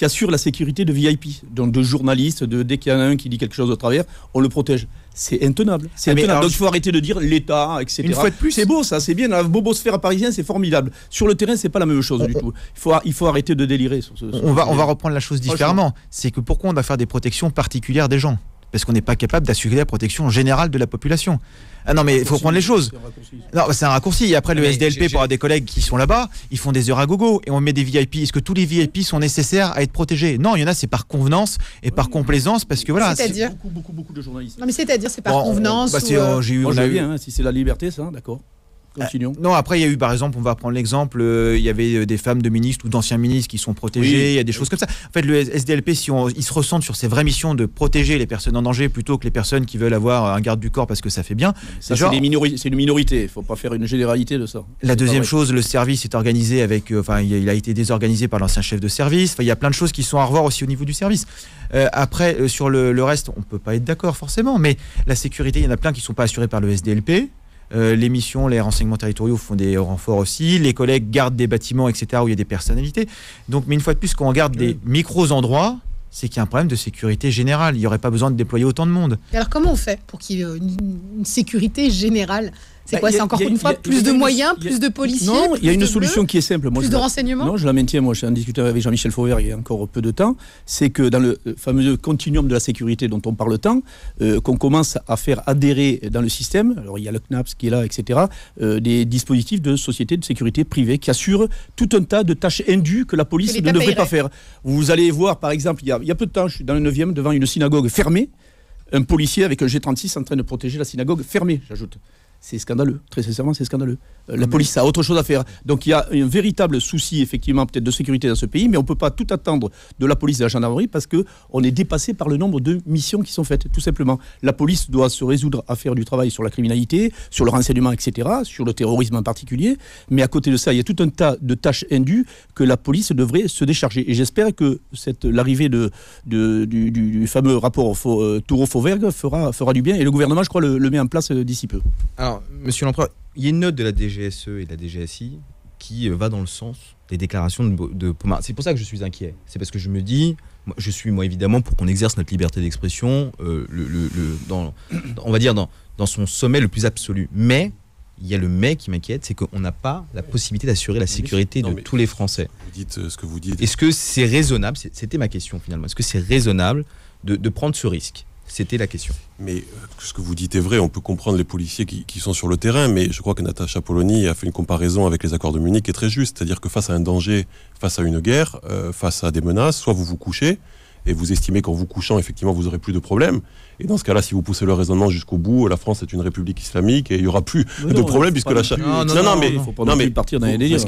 [SPEAKER 5] assurent la sécurité de VIP, donc de journalistes, journalistes, dès qu'il y en a un qui dit quelque chose de travers, on le protège. C'est intenable. C'est intenable. Donc il faut arrêter de dire l'État, etc.
[SPEAKER 6] Une fois de plus,
[SPEAKER 5] c'est beau ça, c'est bien. La bobosphère parisien, c'est formidable. Sur le terrain, c'est pas la même chose du tout. Il faut arrêter de délirer.
[SPEAKER 6] On va reprendre la chose différemment. C'est que pourquoi on doit faire des protections particulières des gens ? Parce qu'on n'est pas capable d'assurer la protection générale de la population. Ah non, mais il faut prendre les choses. Non, c'est un raccourci. Et après, le SDLP, pour avoir des collègues qui sont là-bas, ils font des heures à gogo et on met des VIP. Est-ce que tous les VIP sont nécessaires à être protégés ? Non, il y en a, c'est par convenance et par complaisance, parce que voilà.
[SPEAKER 2] C'est-à-dire
[SPEAKER 5] beaucoup de journalistes.
[SPEAKER 2] Non, mais c'est-à-dire, c'est par convenance.
[SPEAKER 5] On a vu, si c'est la liberté, ça, d'accord. Continuons.
[SPEAKER 6] Non, après, il y a eu, par exemple, on va prendre l'exemple, il y avait des femmes de ministres ou d'anciens ministres qui sont protégées, il y a des choses comme ça. En fait, le SDLP, il se recentre sur ses vraies missions de protéger les personnes en danger plutôt que les personnes qui veulent avoir un garde du corps parce que ça fait bien.
[SPEAKER 5] Ça, c'est une minorité, il ne faut pas faire une généralité de ça.
[SPEAKER 6] La deuxième chose, le service est organisé avec, il a été désorganisé par l'ancien chef de service. Il y a plein de choses qui sont à revoir aussi au niveau du service. Après, sur le reste, on ne peut pas être d'accord forcément, mais la sécurité, il y en a plein qui ne sont pas assurés par le SDLP. Les missions, les renseignements territoriaux font des renforts aussi. Les collègues gardent des bâtiments, etc., où il y a des personnalités. Donc, mais une fois de plus, quand on garde des micros endroits, c'est qu'il y a un problème de sécurité générale. Il n'y aurait pas besoin de déployer autant de monde.
[SPEAKER 2] Et alors, comment on fait pour qu'il y ait une sécurité générale ? C'est quoi ? C'est encore une fois plus de moyens, plus de policiers ?
[SPEAKER 5] Non, il y a une solution qui est simple.
[SPEAKER 2] Plus de renseignements ?
[SPEAKER 5] Non, je la maintiens. Moi, j'ai discuté avec Jean-Michel Fauvergue il y a encore peu de temps. C'est que dans le fameux continuum de la sécurité dont on parle tant, qu'on commence à faire adhérer dans le système, alors il y a le CNAPS qui est là, etc., des dispositifs de sociétés de sécurité privées qui assurent tout un tas de tâches indues que la police ne devrait pas faire. Vous allez voir, par exemple, il y a peu de temps, je suis dans le 9e devant une synagogue fermée, un policier avec un G36 en train de protéger la synagogue fermée, j'ajoute. C'est scandaleux, très sincèrement, c'est scandaleux. La police a autre chose à faire. Donc il y a un véritable souci, effectivement, peut-être de sécurité dans ce pays, mais on ne peut pas tout attendre de la police et de la gendarmerie parce qu'on est dépassé par le nombre de missions qui sont faites, tout simplement. La police doit se résoudre à faire du travail sur la criminalité, sur le renseignement, etc., sur le terrorisme en particulier, mais à côté de ça, il y a tout un tas de tâches indues que la police devrait se décharger. Et j'espère que l'arrivée du fameux rapport Toureau-Fauvergue fera du bien, et le gouvernement, je crois, le met en place d'ici peu.
[SPEAKER 3] Alors, monsieur l'Empereur, il y a une note de la DGSE et de la DGSI qui va dans le sens des déclarations de Pomar. C'est pour ça que je suis inquiet. C'est parce que je me dis, je suis évidemment pour qu'on exerce notre liberté d'expression, on va dire dans son sommet le plus absolu. Mais il y a le mais qui m'inquiète, c'est qu'on n'a pas la possibilité d'assurer la sécurité de tous les Français.
[SPEAKER 7] Vous dites ce que vous dites.
[SPEAKER 3] Est-ce que c'est raisonnable ? C'était ma question finalement. Est-ce que c'est raisonnable de prendre ce risque ? C'était la question.
[SPEAKER 7] Mais ce que vous dites est vrai, on peut comprendre les policiers qui sont sur le terrain, mais je crois que Natacha Polony a fait une comparaison avec les accords de Munich qui est très juste. C'est-à-dire que face à un danger, face à une guerre, face à des menaces, soit vous vous couchez, et vous estimez qu'en vous couchant, effectivement, vous n'aurez plus de problème. Et dans ce cas-là, si vous poussez le raisonnement jusqu'au bout, la France est une république islamique et il n'y aura plus de problème puisque la charia...
[SPEAKER 5] Non, il faut pas partir dans les délires.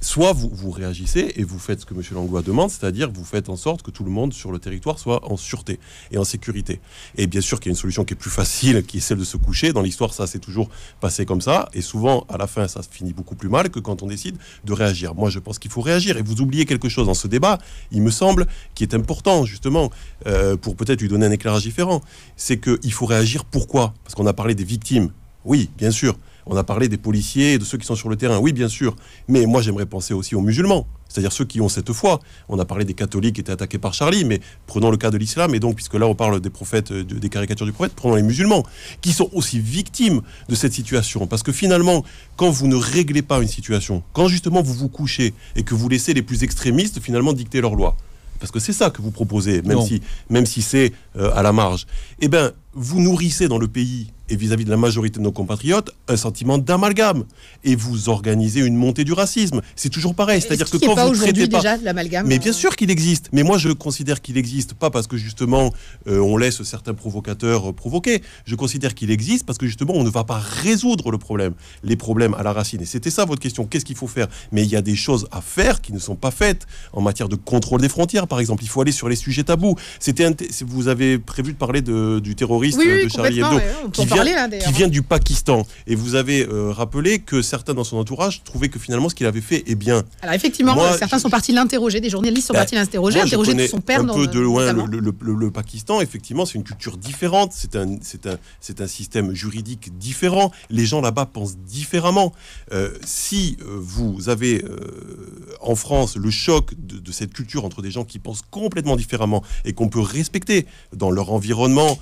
[SPEAKER 7] Soit vous réagissez et vous faites ce que M. Langlois demande, c'est-à-dire vous faites en sorte que tout le monde sur le territoire soit en sûreté et en sécurité. Et bien sûr qu'il y a une solution qui est plus facile, qui est celle de se coucher. Dans l'histoire, ça s'est toujours passé comme ça. Et souvent, à la fin, ça finit beaucoup plus mal que quand on décide de réagir. Moi, je pense qu'il faut réagir. Et vous oubliez quelque chose dans ce débat, il me semble, qui est important, justement, pour peut-être lui donner un éclairage différent. C'est qu'il faut réagir. Pourquoi ? Parce qu'on a parlé des victimes. Oui, bien sûr. On a parlé des policiers et de ceux qui sont sur le terrain. Oui, bien sûr. Mais moi, j'aimerais penser aussi aux musulmans. C'est-à-dire ceux qui ont cette foi. On a parlé des catholiques qui étaient attaqués par Charlie, mais prenons le cas de l'islam. Et donc, puisque là, on parle des prophètes, des caricatures du prophète, prenons les musulmans, qui sont aussi victimes de cette situation. Parce que finalement, quand vous ne réglez pas une situation, quand justement vous vous couchez et que vous laissez les plus extrémistes finalement dicter leurs lois, parce que c'est ça que vous proposez, même si c'est à la marge, eh bien, vous nourrissez dans le pays et vis-à-vis de la majorité de nos compatriotes un sentiment d'amalgame et vous organisez une montée du racisme. C'est toujours pareil, c'est-à-dire que quand vous ne traitez pas
[SPEAKER 2] déjà de l'amalgame,
[SPEAKER 7] mais bien sûr qu'il existe, mais moi je considère qu'il existe pas parce que justement on laisse certains provocateurs provoquer. Je considère qu'il existe parce que justement on ne va pas résoudre le problème, les problèmes à la racine. Et c'était ça votre question, qu'est-ce qu'il faut faire ? Mais il y a des choses à faire qui ne sont pas faites en matière de contrôle des frontières, par exemple. Il faut aller sur les sujets tabous. Vous avez prévu de parler du terrorisme terroriste de Charlie Hebdo, qui vient du Pakistan. Et vous avez rappelé que certains dans son entourage trouvaient que finalement ce qu'il avait fait est bien.
[SPEAKER 2] Alors effectivement, certains sont partis l'interroger, des journalistes sont partis l'interroger, interroger de son père.
[SPEAKER 7] Un peu de loin le Pakistan, effectivement, c'est une culture différente, c'est un système juridique différent. Les gens là-bas pensent différemment. Si vous avez en France le choc de cette culture entre des gens qui pensent complètement différemment et qu'on peut respecter dans leur environnement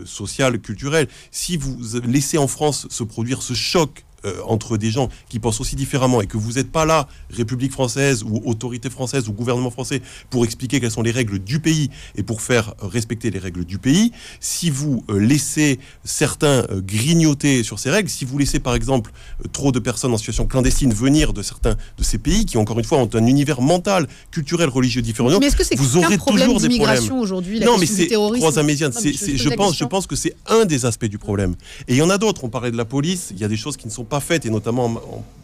[SPEAKER 7] social, culturel, si vous laissez en France se produire ce choc entre des gens qui pensent aussi différemment et que vous n'êtes pas là, République française ou autorité française ou gouvernement français, pour expliquer quelles sont les règles du pays et pour faire respecter les règles du pays, si vous laissez certains grignoter sur ces règles, si vous laissez par exemple trop de personnes en situation clandestine venir de certains de ces pays qui encore une fois ont un univers mental, culturel, religieux différent,
[SPEAKER 2] mais est-ce que c'est
[SPEAKER 7] vous aurez toujours des problèmes
[SPEAKER 2] aujourd'hui,
[SPEAKER 7] non mais c'est Méziane, je pense que c'est un des aspects du problème. Et il y en a d'autres, on parlait de la police, il y a des choses qui ne sont pas faites, et notamment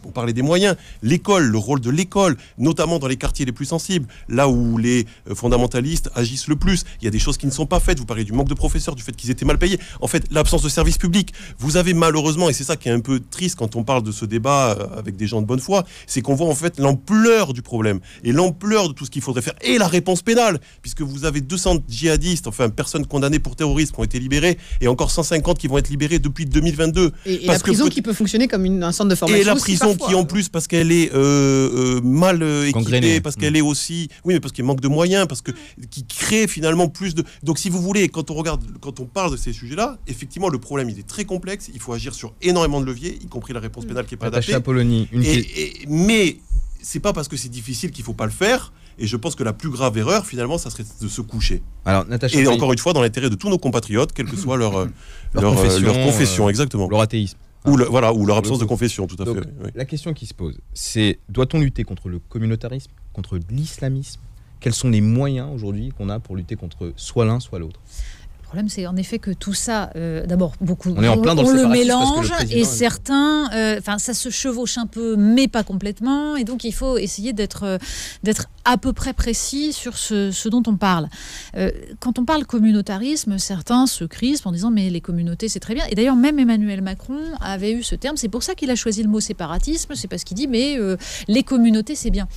[SPEAKER 7] on parlait des moyens, l'école, le rôle de l'école, notamment dans les quartiers les plus sensibles, là où les fondamentalistes agissent le plus. Il y a des choses qui ne sont pas faites, vous parlez du manque de professeurs, du fait qu'ils étaient mal payés, en fait l'absence de service public. Vous avez malheureusement, et c'est ça qui est un peu triste quand on parle de ce débat avec des gens de bonne foi, c'est qu'on voit en fait l'ampleur du problème et l'ampleur de tout ce qu'il faudrait faire, et la réponse pénale, puisque vous avez 200 djihadistes, enfin personnes condamnées pour terrorisme qui ont été libérées, et encore 150 qui vont être libérées depuis 2022.
[SPEAKER 2] Et la prison qui peut fonctionner comme un centre de formation.
[SPEAKER 7] Et la prison qui en plus, parce qu'elle est mal équipée, parce qu'elle est aussi, oui, mais parce qu'il manque de moyens, parce que qui crée finalement plus de. Donc si vous voulez, quand on parle de ces sujets-là, effectivement le problème il est très complexe. Il faut agir sur énormément de leviers, y compris la réponse pénale qui est pas adaptée. Mais c'est pas parce que c'est difficile qu'il faut pas le faire. Et je pense que la plus grave erreur, finalement, ça serait de se coucher.
[SPEAKER 3] Alors, Natacha,
[SPEAKER 7] et encore une fois, dans l'intérêt de tous nos compatriotes, quelle que soit leur confession, exactement.
[SPEAKER 3] Leur athéisme.
[SPEAKER 7] Ou leur absence de confession, tout à fait. Oui.
[SPEAKER 3] La question qui se pose, c'est doit-on lutter contre le communautarisme, contre l'islamisme ? Quels sont les moyens aujourd'hui qu'on a pour lutter contre soit l'un, soit l'autre ?
[SPEAKER 4] Le problème, c'est en effet que tout ça, d'abord, beaucoup
[SPEAKER 3] on le
[SPEAKER 4] mélange, et certains, ça se chevauche un peu, mais pas complètement, et donc il faut essayer d'être à peu près précis sur ce dont on parle. Quand on parle communautarisme, certains se crispent en disant mais les communautés c'est très bien, et d'ailleurs même Emmanuel Macron avait eu ce terme, c'est pour ça qu'il a choisi le mot séparatisme, c'est parce qu'il dit mais les communautés c'est bien.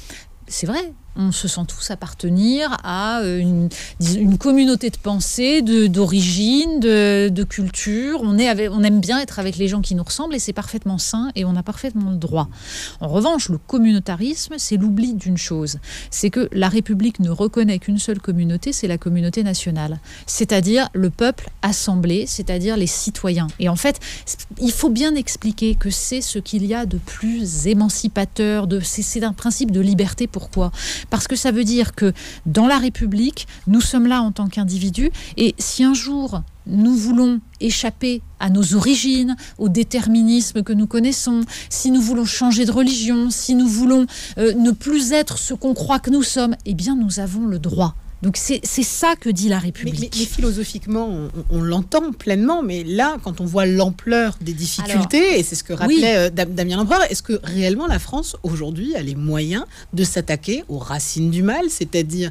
[SPEAKER 4] C'est vrai, on se sent tous appartenir à une communauté de pensée, d'origine, de culture. On aime bien être avec les gens qui nous ressemblent et c'est parfaitement sain et on a parfaitement le droit. En revanche, le communautarisme, c'est l'oubli d'une chose. C'est que la République ne reconnaît qu'une seule communauté, c'est la communauté nationale. C'est-à-dire le peuple assemblé, c'est-à-dire les citoyens. Et en fait, il faut bien expliquer que c'est ce qu'il y a de plus émancipateur, c'est un principe de liberté. Pourquoi ? Parce que ça veut dire que dans la République, nous sommes là en tant qu'individus, et si un jour nous voulons échapper à nos origines, au déterminisme que nous connaissons, si nous voulons changer de religion, si nous voulons ne plus être ce qu'on croit que nous sommes, eh bien nous avons le droit. Donc c'est ça que dit la République.
[SPEAKER 2] Mais philosophiquement, on l'entend pleinement, mais là, quand on voit l'ampleur des difficultés, et c'est ce que rappelait Damien Lempereur, est-ce que réellement la France, aujourd'hui, a les moyens de s'attaquer aux racines du mal, c'est-à-dire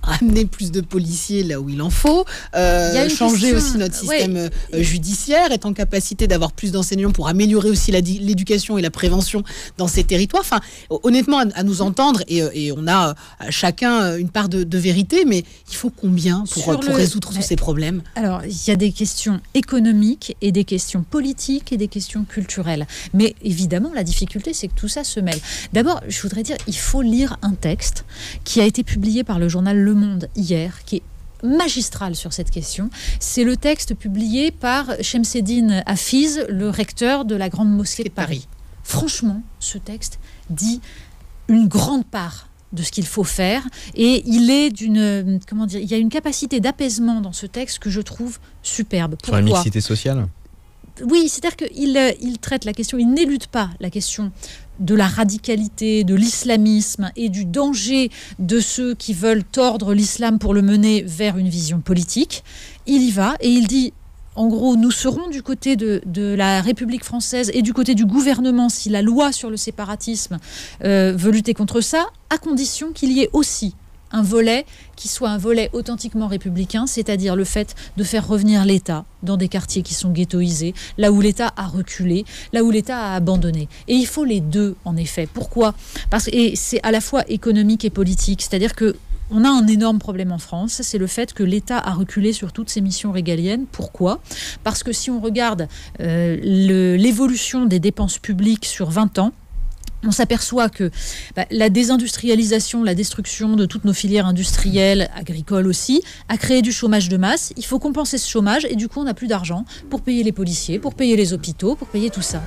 [SPEAKER 2] ramener plus de policiers là où il en faut, changer aussi notre système judiciaire, être en capacité d'avoir plus d'enseignants pour améliorer aussi l'éducation et la prévention dans ces territoires. Enfin, honnêtement, à nous entendre, et on a chacun une part de vérité, mais il faut combien pour résoudre tous ces problèmes ?
[SPEAKER 4] Alors, il y a des questions économiques et des questions politiques et des questions culturelles. Mais évidemment, la difficulté, c'est que tout ça se mêle. D'abord, je voudrais dire, il faut lire un texte qui a été publié par le journal Le Monde hier, qui est magistral sur cette question. C'est le texte publié par Chemseddine Hafiz, le recteur de la Grande Mosquée de Paris. Franchement, ce texte dit une grande part de ce qu'il faut faire, et il est il y a une capacité d'apaisement dans ce texte que je trouve superbe.
[SPEAKER 3] Sur la mixité sociale ?
[SPEAKER 4] Oui, c'est-à-dire qu'il traite la question, il n'élude pas la question de la radicalité, de l'islamisme et du danger de ceux qui veulent tordre l'islam pour le mener vers une vision politique. Il y va et il dit, en gros, nous serons du côté de la République française et du côté du gouvernement si la loi sur le séparatisme veut lutter contre ça, à condition qu'il y ait aussi un volet qui soit un volet authentiquement républicain, c'est-à-dire le fait de faire revenir l'État dans des quartiers qui sont ghettoisés, là où l'État a reculé, là où l'État a abandonné. Et il faut les deux, en effet. Pourquoi ? Et c'est à la fois économique et politique, c'est-à-dire que on a un énorme problème en France, c'est le fait que l'État a reculé sur toutes ses missions régaliennes. Pourquoi ? Parce que si on regarde l'évolution des dépenses publiques sur 20 ans, on s'aperçoit que la désindustrialisation, la destruction de toutes nos filières industrielles, agricoles aussi, a créé du chômage de masse. Il faut compenser ce chômage et du coup, on n'a plus d'argent pour payer les policiers, pour payer les hôpitaux, pour payer tout ça.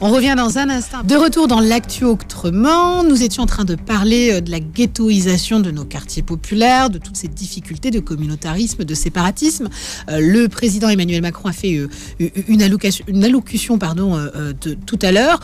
[SPEAKER 2] On revient dans un instant. De retour dans l'actu autrement, nous étions en train de parler de la ghettoisation de nos quartiers populaires, de toutes ces difficultés de communautarisme, de séparatisme. Le président Emmanuel Macron a fait une allocution tout à l'heure.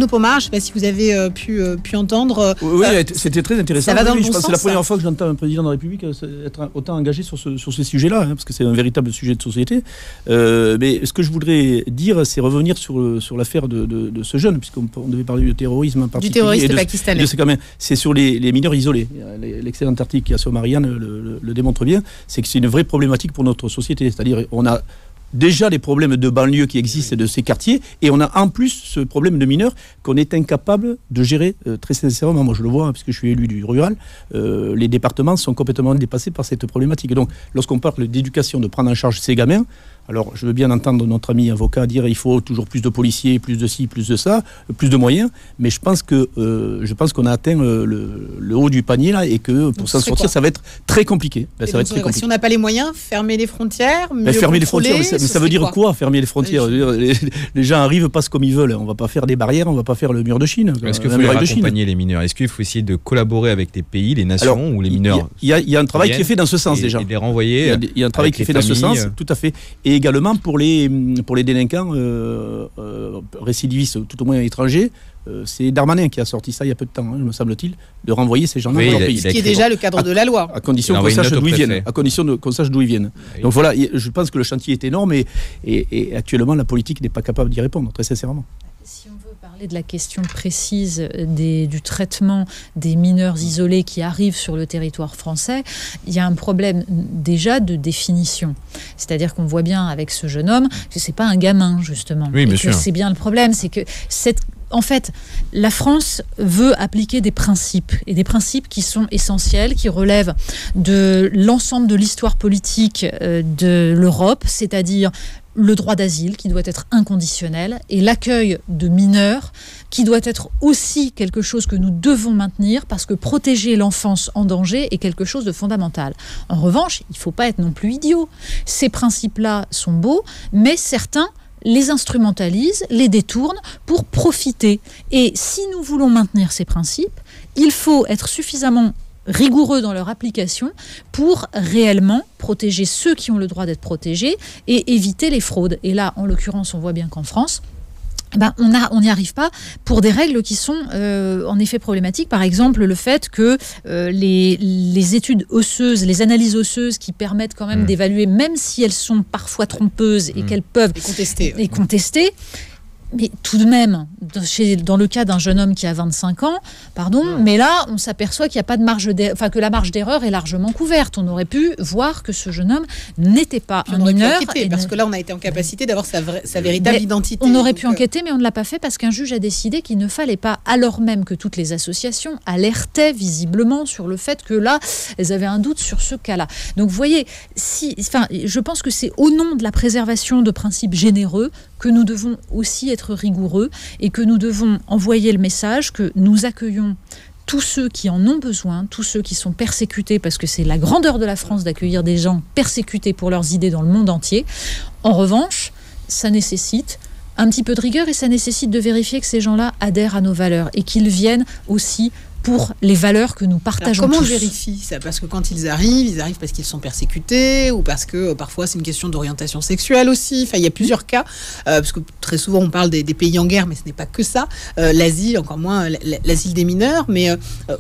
[SPEAKER 2] Bruno Pomar, je ne sais pas si vous avez pu entendre.
[SPEAKER 5] Oui, c'était très intéressant.
[SPEAKER 2] Ça va dans le bon
[SPEAKER 5] je pense
[SPEAKER 2] sens.
[SPEAKER 5] C'est la première fois que j'entends un président de la République être autant engagé sur ces sujets-là, parce que c'est un véritable sujet de société. Mais ce que je voudrais dire, c'est revenir sur l'affaire de ce jeune, puisqu'on devait parler du terrorisme en particulier.
[SPEAKER 2] Du terroriste pakistanais.
[SPEAKER 5] C'est sur les mineurs isolés. L'excellent article qu'il y a sur Marianne le démontre bien. C'est que c'est une vraie problématique pour notre société. C'est-à-dire, on a déjà les problèmes de banlieue qui existent de ces quartiers, et on a en plus ce problème de mineurs qu'on est incapable de gérer très sincèrement. Moi je le vois, puisque je suis élu du rural, les départements sont complètement dépassés par cette problématique. Et donc lorsqu'on parle d'éducation, de prendre en charge ces gamins, alors je veux bien entendre notre ami avocat dire il faut toujours plus de policiers, plus de ci, plus de ça, plus de moyens, mais je pense qu'on a atteint le haut du panier là, et que pour s'en sortir ça va être très compliqué.
[SPEAKER 2] Si on n'a pas les moyens, fermer les frontières,
[SPEAKER 5] fermer les frontières, mais ça veut dire quoi, fermer les frontières ? Les gens arrivent, passent comme ils veulent. On ne va pas faire des barrières, on ne va pas faire le mur de Chine.
[SPEAKER 3] Est-ce qu'il faut les accompagner, les mineurs ? Est-ce qu'il faut essayer de collaborer avec les pays, les nations ou les mineurs ?
[SPEAKER 5] Il y a un travail qui est fait dans ce sens déjà.
[SPEAKER 3] Et les renvoyer.
[SPEAKER 5] Il y a un travail qui est fait dans ce sens, tout à fait. Et également pour les délinquants récidivistes, tout au moins étrangers. C'est Darmanin qui a sorti ça il y a peu de temps, me semble-t-il, de renvoyer ces gens-là dans leur pays.
[SPEAKER 2] Ce qui est déjà le cadre de la loi.
[SPEAKER 5] À condition qu'on sache d'où ils viennent. Donc voilà, je pense que le chantier est énorme et actuellement la politique n'est pas capable d'y répondre, très sincèrement.
[SPEAKER 4] Si on veut parler de la question précise du traitement des mineurs isolés qui arrivent sur le territoire français, il y a un problème déjà de définition. C'est-à-dire qu'on voit bien avec ce jeune homme que c'est pas un gamin, justement.
[SPEAKER 3] Oui, bien sûr.
[SPEAKER 4] C'est bien le problème, c'est que en fait, la France veut appliquer des principes, et des principes qui sont essentiels, qui relèvent de l'ensemble de l'histoire politique de l'Europe, c'est-à-dire le droit d'asile qui doit être inconditionnel et l'accueil de mineurs qui doit être aussi quelque chose que nous devons maintenir parce que protéger l'enfance en danger est quelque chose de fondamental. En revanche, il ne faut pas être non plus idiot. Ces principes-là sont beaux, mais certains les instrumentalisent, les détournent pour profiter. Et si nous voulons maintenir ces principes, il faut être suffisamment rigoureux dans leur application pour réellement protéger ceux qui ont le droit d'être protégés et éviter les fraudes. Et là, en l'occurrence, on voit bien qu'en France, on n'y arrive pas pour des règles qui sont en effet problématiques. Par exemple, le fait que les études osseuses, les analyses osseuses qui permettent quand même d'évaluer, même si elles sont parfois trompeuses et qu'elles peuvent
[SPEAKER 2] et
[SPEAKER 4] contester. Mais tout de même, dans le cas d'un jeune homme qui a 25 ans, mais là, on s'aperçoit qu'il n'y a pas de marge d'erreur, que la marge d'erreur est largement couverte. On aurait pu voir que ce jeune homme n'était pas un mineur.
[SPEAKER 2] Parce que là, on a été en capacité d'avoir sa véritable identité.
[SPEAKER 4] On aurait pu enquêter, mais on ne l'a pas fait parce qu'un juge a décidé qu'il ne fallait pas, alors même que toutes les associations alertaient visiblement sur le fait que là, elles avaient un doute sur ce cas-là. Donc, vous voyez, je pense que c'est au nom de la préservation de principes généreux que nous devons aussi être rigoureux et que nous devons envoyer le message que nous accueillons tous ceux qui en ont besoin, tous ceux qui sont persécutés, parce que c'est la grandeur de la France d'accueillir des gens persécutés pour leurs idées dans le monde entier. En revanche, ça nécessite un petit peu de rigueur et ça nécessite de vérifier que ces gens-là adhèrent à nos valeurs et qu'ils viennent aussi pour les valeurs que nous partageons.
[SPEAKER 2] Alors, comment
[SPEAKER 4] tous.
[SPEAKER 2] on vérifie ça ? Parce que quand ils arrivent parce qu'ils sont persécutés ou parce que parfois c'est une question d'orientation sexuelle aussi. Enfin, il y a plusieurs cas, parce que très souvent on parle des pays en guerre, mais ce n'est pas que ça. L'asile, encore moins l'asile des mineurs. Mais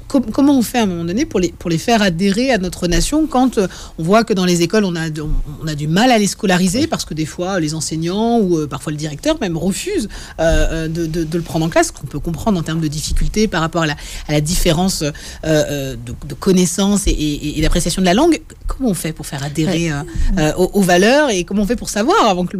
[SPEAKER 2] comment on fait à un moment donné pour les faire adhérer à notre nation quand on voit que dans les écoles on a du mal à les scolariser parce que des fois les enseignants ou parfois le directeur même refusent de le prendre en classe, ce qu'on peut comprendre en termes de difficultés par rapport à la différences de connaissances et d'appréciation de la langue. Comment on fait pour faire adhérer aux valeurs et comment on fait pour savoir avant que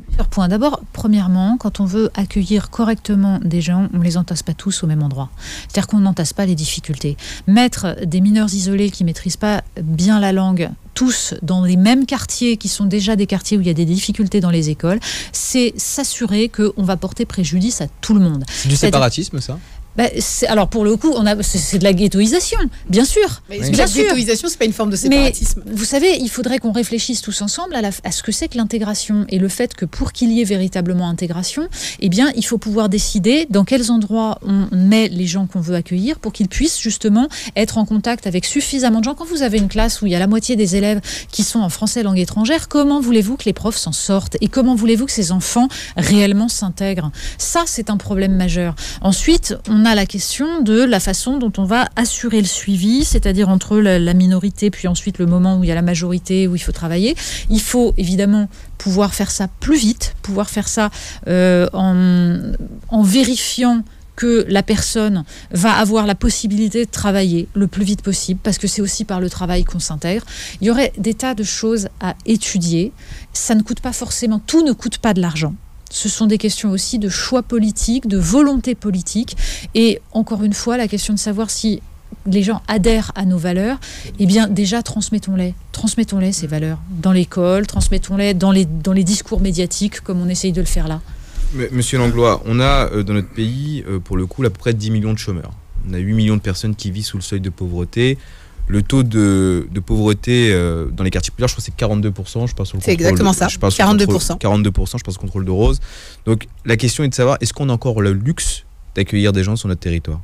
[SPEAKER 4] Plusieurs points. D'abord, premièrement, quand on veut accueillir correctement des gens, on ne les entasse pas tous au même endroit. C'est-à-dire qu'on n'entasse pas les difficultés. Mettre des mineurs isolés qui ne maîtrisent pas bien la langue tous dans les mêmes quartiers qui sont déjà des quartiers où il y a des difficultés dans les écoles, c'est s'assurer qu'on va porter préjudice à tout le monde.
[SPEAKER 3] C'est du séparatisme, ça ?
[SPEAKER 4] Alors pour le coup, c'est de la ghettoisation, bien sûr.
[SPEAKER 2] Mais la ghettoisation, c'est pas une forme de séparatisme.
[SPEAKER 4] Mais vous savez, il faudrait qu'on réfléchisse tous ensemble à ce que c'est que l'intégration et le fait que pour qu'il y ait véritablement intégration, eh bien, il faut pouvoir décider dans quels endroits on met les gens qu'on veut accueillir pour qu'ils puissent justement être en contact avec suffisamment de gens. Quand vous avez une classe où il y a la moitié des élèves qui sont en français langue étrangère, comment voulez-vous que les profs s'en sortent et comment voulez-vous que ces enfants réellement s'intègrent ? Ça, c'est un problème majeur. Ensuite, on a la question de la façon dont on va assurer le suivi, c'est-à-dire entre la minorité puis ensuite le moment où il y a la majorité, où il faut travailler. Il faut évidemment pouvoir faire ça plus vite, pouvoir faire ça en vérifiant que la personne va avoir la possibilité de travailler le plus vite possible, parce que c'est aussi par le travail qu'on s'intègre. Il y aurait des tas de choses à étudier. Ça ne coûte pas forcément, tout ne coûte pas de l'argent. Ce sont des questions aussi de choix politique, de volonté politique. Et encore une fois, la question de savoir si les gens adhèrent à nos valeurs, eh bien déjà transmettons-les ces valeurs dans l'école, transmettons-les dans les discours médiatiques comme on essaye de le faire là.
[SPEAKER 3] Monsieur Langlois, on a dans notre pays, pour le coup, à peu près 10 millions de chômeurs. On a 8 millions de personnes qui vivent sous le seuil de pauvreté. Le taux de pauvreté dans les quartiers populaires, je crois que c'est 42%. Je passe sur le
[SPEAKER 2] c'est exactement ça, 42%.
[SPEAKER 3] 42%, je pense, au contrôle de Rose. Donc la question est de savoir, est-ce qu'on a encore le luxe d'accueillir des gens sur notre territoire ?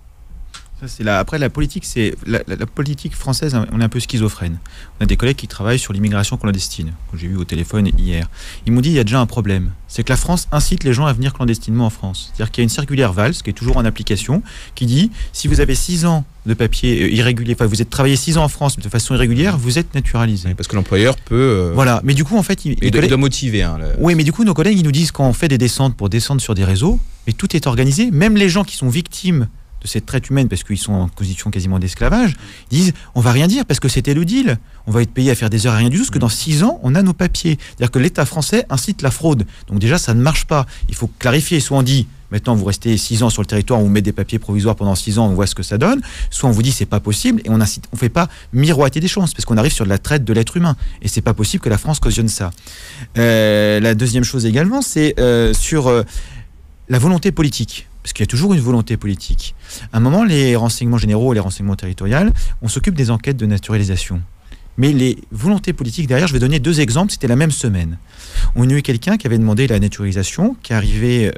[SPEAKER 6] Après, la politique, c'est la politique française, on est un peu schizophrène. On a des collègues qui travaillent sur l'immigration clandestine, que j'ai vu au téléphone hier. Ils m'ont dit il y a déjà un problème. C'est que la France incite les gens à venir clandestinement en France. C'est-à-dire qu'il y a une circulaire Valls, qui est toujours en application, qui dit si vous avez 6 ans de papier irrégulier, enfin vous êtes travaillé 6 ans en France de façon irrégulière, vous êtes naturalisé.
[SPEAKER 3] Oui, parce que l'employeur peut...
[SPEAKER 6] Voilà, mais du coup, en fait...
[SPEAKER 3] Il doit motiver.
[SPEAKER 6] Oui, mais du coup, nos collègues, ils nous disent quand on fait des descentes pour descendre sur des réseaux, mais tout est organisé, même les gens qui sont victimes de cette traite humaine, parce qu'ils sont en position quasiment d'esclavage, ils disent on va rien dire parce que c'était le deal. On va être payé à faire des heures à rien du tout, parce que dans 6 ans, on a nos papiers. C'est-à-dire que l'État français incite la fraude. Donc déjà, ça ne marche pas. Il faut clarifier. Soit on dit maintenant vous restez 6 ans sur le territoire, on vous met des papiers provisoires pendant 6 ans, on voit ce que ça donne. Soit on vous dit c'est pas possible et on fait pas miroiter des chances, parce qu'on arrive sur de la traite de l'être humain. Et c'est pas possible que la France cautionne ça. La deuxième chose également, c'est sur la volonté politique. Parce qu'il y a toujours une volonté politique. À un moment, les renseignements généraux et les renseignements territoriaux, on s'occupe des enquêtes de naturalisation. Mais les volontés politiques derrière, je vais donner 2 exemples, c'était la même semaine. On a eu quelqu'un qui avait demandé la naturalisation, qui arrivait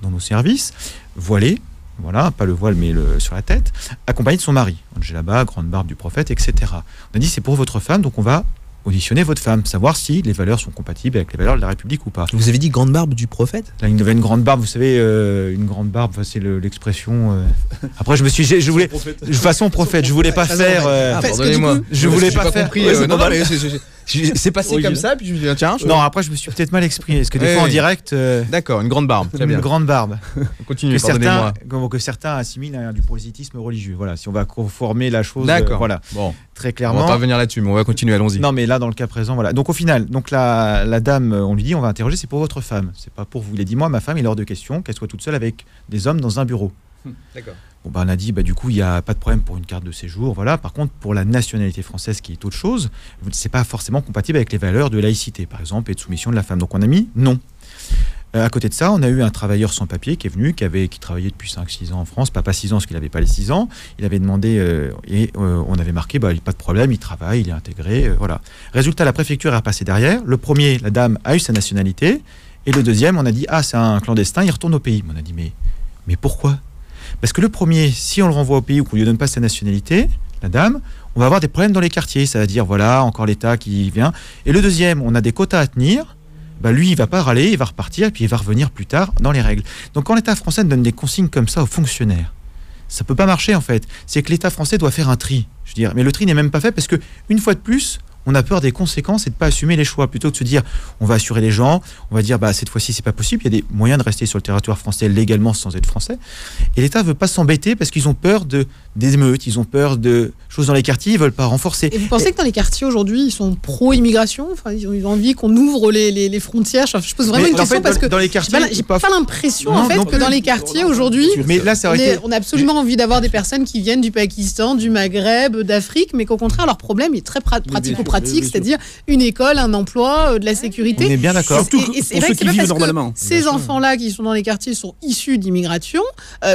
[SPEAKER 6] dans nos services, voilé, voilà, pas le voile mais sur la tête, accompagné de son mari. Angela, grande barbe du prophète, etc. On a dit c'est pour votre femme, donc on va auditionner votre femme, savoir si les valeurs sont compatibles avec les valeurs de la République ou pas.
[SPEAKER 3] Vous avez dit grande barbe du prophète ?
[SPEAKER 6] Là, il avait une grande barbe, vous savez, une grande barbe, c'est l'expression... Après, je voulais... Façon prophète, je voulais pas faire...
[SPEAKER 3] Pardonnez-moi.
[SPEAKER 6] Je voulais pas faire...
[SPEAKER 3] Non, mais c'est passé comme ça, puis je me suis dit, tiens...
[SPEAKER 6] Non, après, je me suis peut-être mal exprimé, parce que des fois, en direct...
[SPEAKER 3] D'accord, une grande barbe, très bien.
[SPEAKER 6] Une grande barbe.
[SPEAKER 3] Continuez, pardonnez-moi.
[SPEAKER 6] Que certains assimilent à du prosélytisme religieux. Voilà, si on va conformer la chose...
[SPEAKER 3] D'accord,
[SPEAKER 6] voilà.
[SPEAKER 3] Bon.
[SPEAKER 6] Très clairement.
[SPEAKER 3] On va pas revenir là-dessus, mais on va continuer, allons-y.
[SPEAKER 6] Non, mais là, dans le cas présent, voilà. Donc, au final, la dame, on lui dit, on va interroger, c'est pour votre femme. C'est pas pour vous. Il a dit, moi, ma femme, il est hors de question qu'elle soit toute seule avec des hommes dans un bureau.
[SPEAKER 3] D'accord.
[SPEAKER 6] Bon, on a dit, du coup, il n'y a pas de problème pour une carte de séjour. Voilà. Par contre, pour la nationalité française, qui est autre chose, c'est pas forcément compatible avec les valeurs de laïcité, par exemple, et de soumission de la femme. Donc, on a mis non. À côté de ça, on a eu un travailleur sans papier qui est venu, qui travaillait depuis 5-6 ans en France, pas 6 ans parce qu'il n'avait pas les 6 ans. Il avait demandé, on avait marqué, pas de problème, il travaille, il est intégré, voilà. Résultat, la préfecture est repassée derrière. Le premier, la dame a eu sa nationalité, et le deuxième, on a dit, c'est un clandestin, il retourne au pays. On a dit, mais pourquoi ? Parce que le premier, si on le renvoie au pays ou qu'on lui donne pas sa nationalité, la dame, on va avoir des problèmes dans les quartiers, ça va dire, voilà, encore l'État qui vient. Et le deuxième, on a des quotas à tenir. Lui, il va pas râler, il va repartir, puis il va revenir plus tard dans les règles. Donc quand l'État français donne des consignes comme ça aux fonctionnaires, ça peut pas marcher en fait. C'est que l'État français doit faire un tri. Je veux dire, mais le tri n'est même pas fait parce que une fois de plus, on a peur des conséquences et de ne pas assumer les choix. Plutôt que de se dire, on va assurer les gens, on va dire, cette fois-ci, c'est pas possible. Il y a des moyens de rester sur le territoire français légalement sans être français. Et l'État ne veut pas s'embêter parce qu'ils ont peur des émeutes, ils ont peur de choses dans les quartiers, ils ne veulent pas renforcer.
[SPEAKER 2] Et vous pensez que dans les quartiers aujourd'hui, ils sont pro-immigration, enfin, ils ont envie qu'on ouvre les frontières? Je pose vraiment une question parce que
[SPEAKER 6] dans les quartiers,
[SPEAKER 2] j'ai pas l'impression que dans les quartiers aujourd'hui, on a absolument envie d'avoir des personnes qui viennent du Pakistan, du Maghreb, d'Afrique, mais qu'au contraire leur problème est très pratico-pratique, c'est-à-dire une école, un emploi, de la sécurité.
[SPEAKER 6] On est bien d'accord.
[SPEAKER 2] Et c'est vrai que c'est pas parce que ces enfants-là qui sont dans les quartiers sont issus d'immigration,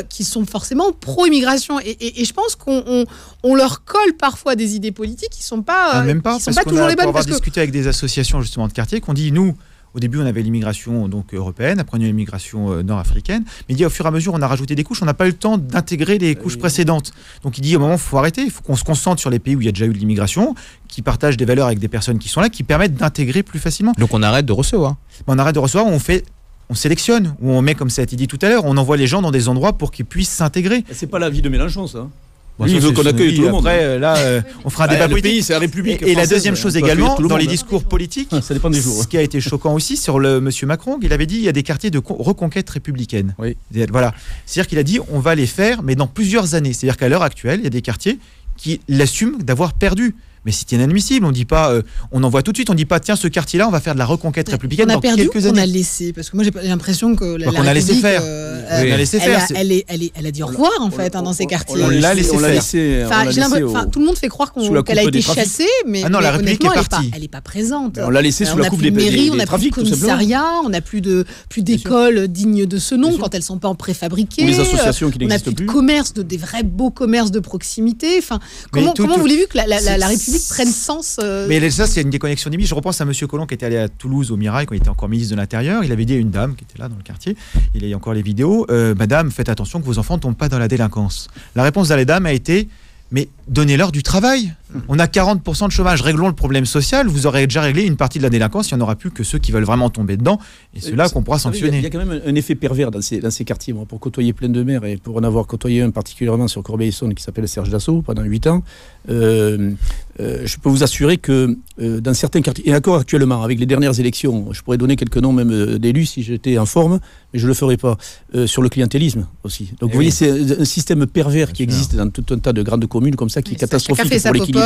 [SPEAKER 2] qui sont forcément pro-immigration. Et je pense qu'on leur colle parfois des idées politiques qui sont pas,
[SPEAKER 6] même pas,
[SPEAKER 2] qui sont pas toujours les bonnes.
[SPEAKER 6] Parce qu'on a discuté avec des associations justement de quartier qu'on dit, nous, au début, on avait l'immigration donc européenne, après on a eu l'immigration nord-africaine. Mais il dit, au fur et à mesure, on a rajouté des couches, on n'a pas eu le temps d'intégrer les couches précédentes. Donc il dit, au moment, il faut arrêter, il faut qu'on se concentre sur les pays où il y a déjà eu de l'immigration, qui partagent des valeurs avec des personnes qui sont là, qui permettent d'intégrer plus facilement.
[SPEAKER 3] Donc on arrête de recevoir.
[SPEAKER 6] On arrête de recevoir, on sélectionne, ou on met, comme ça a été dit tout à l'heure, on envoie les gens dans des endroits pour qu'ils puissent s'intégrer.
[SPEAKER 5] C'est pas la vie de Mélenchon, ça.
[SPEAKER 6] Lui, il veut qu'on accueille tout le monde. Après, on fera un débat politique.
[SPEAKER 5] Le pays, c'est la République.
[SPEAKER 6] Et la deuxième chose également, dans les discours politiques,
[SPEAKER 5] ça dépend des jours.
[SPEAKER 6] Ce qui a été choquant aussi sur monsieur Macron, il avait dit il y a des quartiers de reconquête républicaine.
[SPEAKER 5] Oui.
[SPEAKER 6] Voilà. C'est-à-dire qu'il a dit on va les faire, mais dans plusieurs années. C'est-à-dire qu'à l'heure actuelle, il y a des quartiers qui l'assument d'avoir perdu. Mais c'est inadmissible, on dit pas, on envoie tout de suite, on dit pas tiens ce quartier-là, on va faire de la reconquête républicaine dans quelques années.
[SPEAKER 2] On a laissé, parce que moi j'ai l'impression que la
[SPEAKER 6] République,
[SPEAKER 2] a laissé faire.
[SPEAKER 6] On a laissé faire.
[SPEAKER 2] Elle a dit au revoir en fait dans ces quartiers.
[SPEAKER 6] On l'a laissé faire.
[SPEAKER 2] Tout le monde fait croire qu'elle a été chassée, mais
[SPEAKER 6] la République est partie.
[SPEAKER 2] Elle n'est pas présente.
[SPEAKER 5] On l'a laissé sous la coupe des
[SPEAKER 2] mairies, on n'a plus de commissariat, on n'a plus d'écoles dignes de ce nom quand elles sont pas en préfabriquées.
[SPEAKER 5] Les associations qui n'existent plus.
[SPEAKER 2] On n'a plus de commerce, des vrais beaux commerces de proximité. Enfin, comment voulez-vous que la République prenne sens?
[SPEAKER 6] Mais ça, c'est une déconnexion d'image. Je repense à M. Collomb qui était allé à Toulouse au Mirail quand il était encore ministre de l'Intérieur. Il avait dit à une dame qui était là dans le quartier, il y a encore les vidéos, Madame, faites attention que vos enfants ne tombent pas dans la délinquance. La réponse de la dame a été, mais donnez-leur du travail. On a 40% de chômage, réglons le problème social. Vous aurez déjà réglé une partie de la délinquance. Il n'y en aura plus que ceux qui veulent vraiment tomber dedans. Et ceux-là qu'on pourra sanctionner.
[SPEAKER 5] Il y a quand même un effet pervers dans ces quartiers. Moi, pour côtoyer plein de maires et pour en avoir côtoyé un particulièrement sur Corbeil-Essonnes qui s'appelle Serge Dassault pendant 8 ans, je peux vous assurer que dans certains quartiers, et encore actuellement, avec les dernières élections, je pourrais donner quelques noms même d'élus si j'étais en forme, mais je ne le ferai pas, sur le clientélisme aussi. Donc vous voyez, c'est un système pervers qui existe dans tout un tas de grandes communes comme ça, qui est catastrophique pour l'équilibre.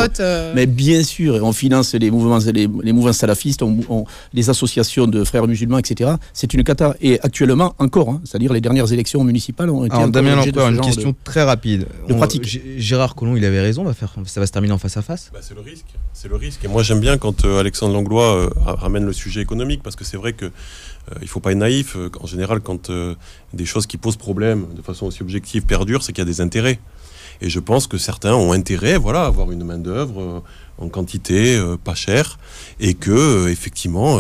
[SPEAKER 5] Mais bien sûr, on finance les mouvements salafistes, les associations de frères musulmans, etc. C'est une cata. Et actuellement, encore, c'est-à-dire les dernières élections municipales ont été...
[SPEAKER 3] Alors, Damien Lempereur, une question très rapide.
[SPEAKER 5] De pratique.
[SPEAKER 3] Gérard Collomb, il avait raison, ça va se terminer en face à face.
[SPEAKER 7] C'est le risque. C'est le risque. Et moi, j'aime bien quand Alexandre Langlois ramène le sujet économique, parce que c'est vrai que il ne faut pas être naïf. En général, quand des choses qui posent problème de façon aussi objective perdurent, c'est qu'il y a des intérêts. Et je pense que certains ont intérêt, à avoir une main-d'œuvre en quantité pas chère, et que effectivement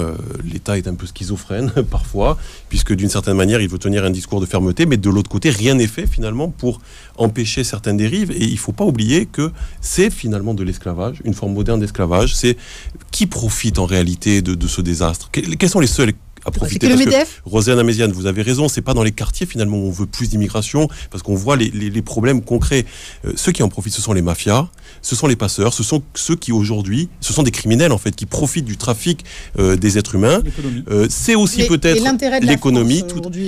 [SPEAKER 7] l'État est un peu schizophrène parfois, puisque d'une certaine manière il veut tenir un discours de fermeté, mais de l'autre côté rien n'est fait finalement pour empêcher certaines dérives. Et il ne faut pas oublier que c'est finalement de l'esclavage, une forme moderne d'esclavage. C'est qui profite en réalité de ce désastre? Quels sont les seuls à profiter?
[SPEAKER 2] Parce que
[SPEAKER 7] Roséane Améziane, vous avez raison, c'est pas dans les quartiers finalement où on veut plus d'immigration, parce qu'on voit les problèmes concrets. Ceux qui en profitent, ce sont les mafias, ce sont les passeurs, ce sont ceux qui aujourd'hui, ce sont des criminels en fait, qui profitent du trafic des êtres humains. C'est aussi peut-être l'économie.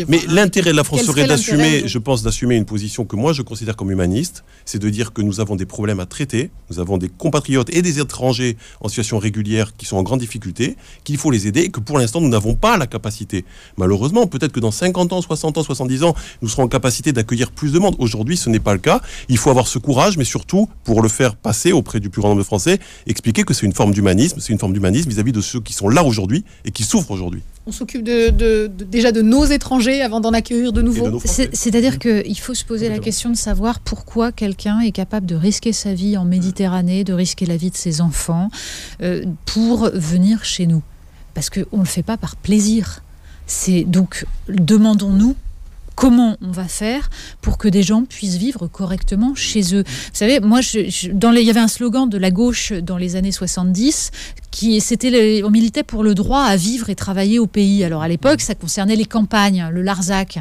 [SPEAKER 7] Mais l'intérêt de la France serait d'assumer, je pense, d'assumer une position que moi je considère comme humaniste, c'est de dire que nous avons des problèmes à traiter, nous avons des compatriotes et des étrangers en situation régulière qui sont en grande difficulté, qu'il faut les aider, et que pour l'instant nous n'avons pas la capacité. Malheureusement, peut-être que dans 50 ans, 60 ans, 70 ans, nous serons en capacité d'accueillir plus de monde. Aujourd'hui, ce n'est pas le cas. Il faut avoir ce courage, mais surtout, pour le faire passer auprès du plus grand nombre de Français, expliquer que c'est une forme d'humanisme, vis-à-vis de ceux qui sont là aujourd'hui et qui souffrent aujourd'hui.
[SPEAKER 2] On s'occupe déjà de nos étrangers avant d'en accueillir de nouveaux.
[SPEAKER 4] C'est-à-dire qu'il faut se poser la question de savoir pourquoi quelqu'un est capable de risquer sa vie en Méditerranée, de risquer la vie de ses enfants pour venir chez nous. Parce qu'on ne le fait pas par plaisir. Donc, demandons-nous comment on va faire pour que des gens puissent vivre correctement chez eux. Vous savez, moi, il y avait un slogan de la gauche dans les années 70 on militait pour le droit à vivre et travailler au pays. Alors à l'époque, ça concernait les campagnes, le Larzac.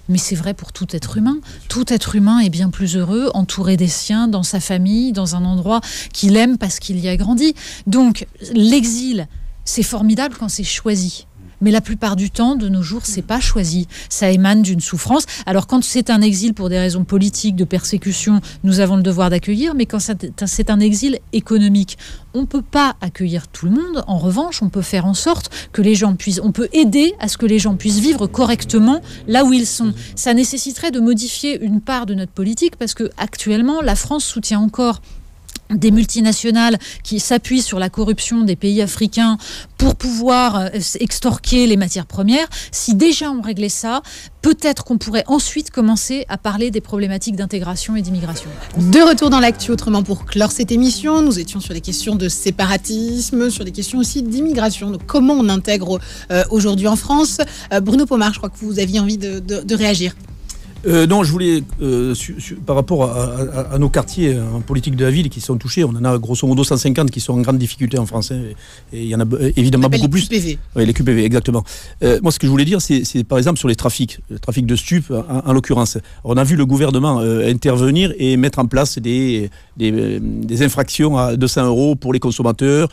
[SPEAKER 4] Mais c'est vrai pour tout être humain. Tout être humain est bien plus heureux, entouré des siens, dans sa famille, dans un endroit qu'il aime parce qu'il y a grandi. Donc l'exil, c'est formidable quand c'est choisi. Mais la plupart du temps, de nos jours, c'est pas choisi. Ça émane d'une souffrance. Alors quand c'est un exil pour des raisons politiques, de persécution, nous avons le devoir d'accueillir. Mais quand c'est un exil économique, on ne peut pas accueillir tout le monde. En revanche, on peut faire en sorte que les gens on peut aider à ce que les gens puissent vivre correctement là où ils sont. Ça nécessiterait de modifier une part de notre politique parce que actuellement, la France soutient encore des multinationales qui s'appuient sur la corruption des pays africains pour pouvoir extorquer les matières premières. Si déjà on réglait ça, peut-être qu'on pourrait ensuite commencer à parler des problématiques d'intégration et d'immigration.
[SPEAKER 2] De retour dans l'actu autrement pour clore cette émission, nous étions sur des questions de séparatisme, sur des questions aussi d'immigration. Donc comment on intègre aujourd'hui en France. Bruno Pomar, je crois que vous aviez envie de réagir.
[SPEAKER 5] Non, je voulais, par rapport à nos quartiers en politique de la ville qui sont touchés, on en a grosso modo 150 qui sont en grande difficulté en France, et il y en a évidemment beaucoup plus.
[SPEAKER 2] Les QPV.
[SPEAKER 5] Oui, les QPV, exactement. Moi, ce que je voulais dire, c'est par exemple sur les trafics, le trafic de stupes en l'occurrence. On a vu le gouvernement intervenir et mettre en place des infractions à 200 € pour les consommateurs,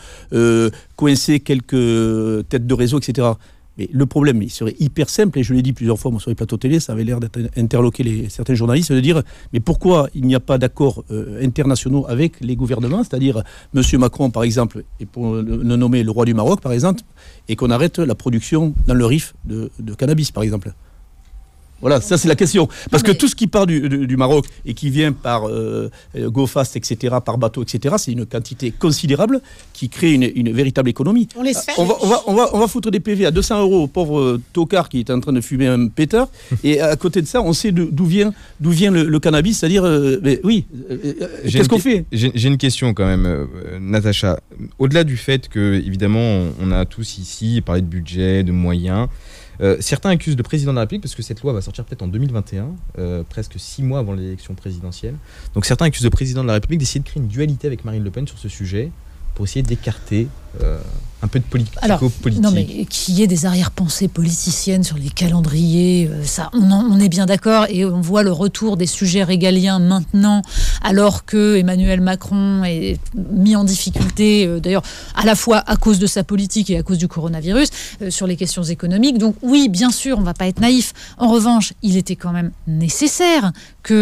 [SPEAKER 5] coincer quelques têtes de réseau, etc. Mais le problème, il serait hyper simple, et je l'ai dit plusieurs fois moi, sur les plateaux télé, ça avait l'air d'interloquer certains journalistes, de dire mais pourquoi il n'y a pas d'accords internationaux avec les gouvernements, c'est-à-dire M. Macron, par exemple, et pour le nommer le roi du Maroc, par exemple, et qu'on arrête la production dans le Rif de cannabis, par exemple. Voilà, ça c'est la question. Parce que tout ce qui part du Maroc et qui vient par Go Fast, etc., par bateau, etc., c'est une quantité considérable qui crée une véritable économie.
[SPEAKER 2] On laisse faire.
[SPEAKER 5] On va foutre des PV à 200 € au pauvre tocard qui est en train de fumer un pétard. Et à côté de ça, on sait d'où vient le cannabis. C'est-à-dire, qu'est-ce qu'on fait ?
[SPEAKER 3] J'ai une question quand même, Natacha. Au-delà du fait que, évidemment, on a tous ici parlé de budget, de moyens. Certains accusent le président de la République, parce que cette loi va sortir peut-être en 2021, presque 6 mois avant l'élection présidentielle. Donc certains accusent le président de la République d'essayer de créer une dualité avec Marine Le Pen sur ce sujet, pour essayer d'écarter un peu de politique.
[SPEAKER 4] Non, mais qu'il y ait des arrière-pensées politiciennes sur les calendriers, ça, on est bien d'accord, et on voit le retour des sujets régaliens maintenant, alors que Emmanuel Macron est mis en difficulté, d'ailleurs, à la fois à cause de sa politique et à cause du coronavirus, sur les questions économiques. Donc oui, bien sûr, on ne va pas être naïf. En revanche, il était quand même nécessaire qu'il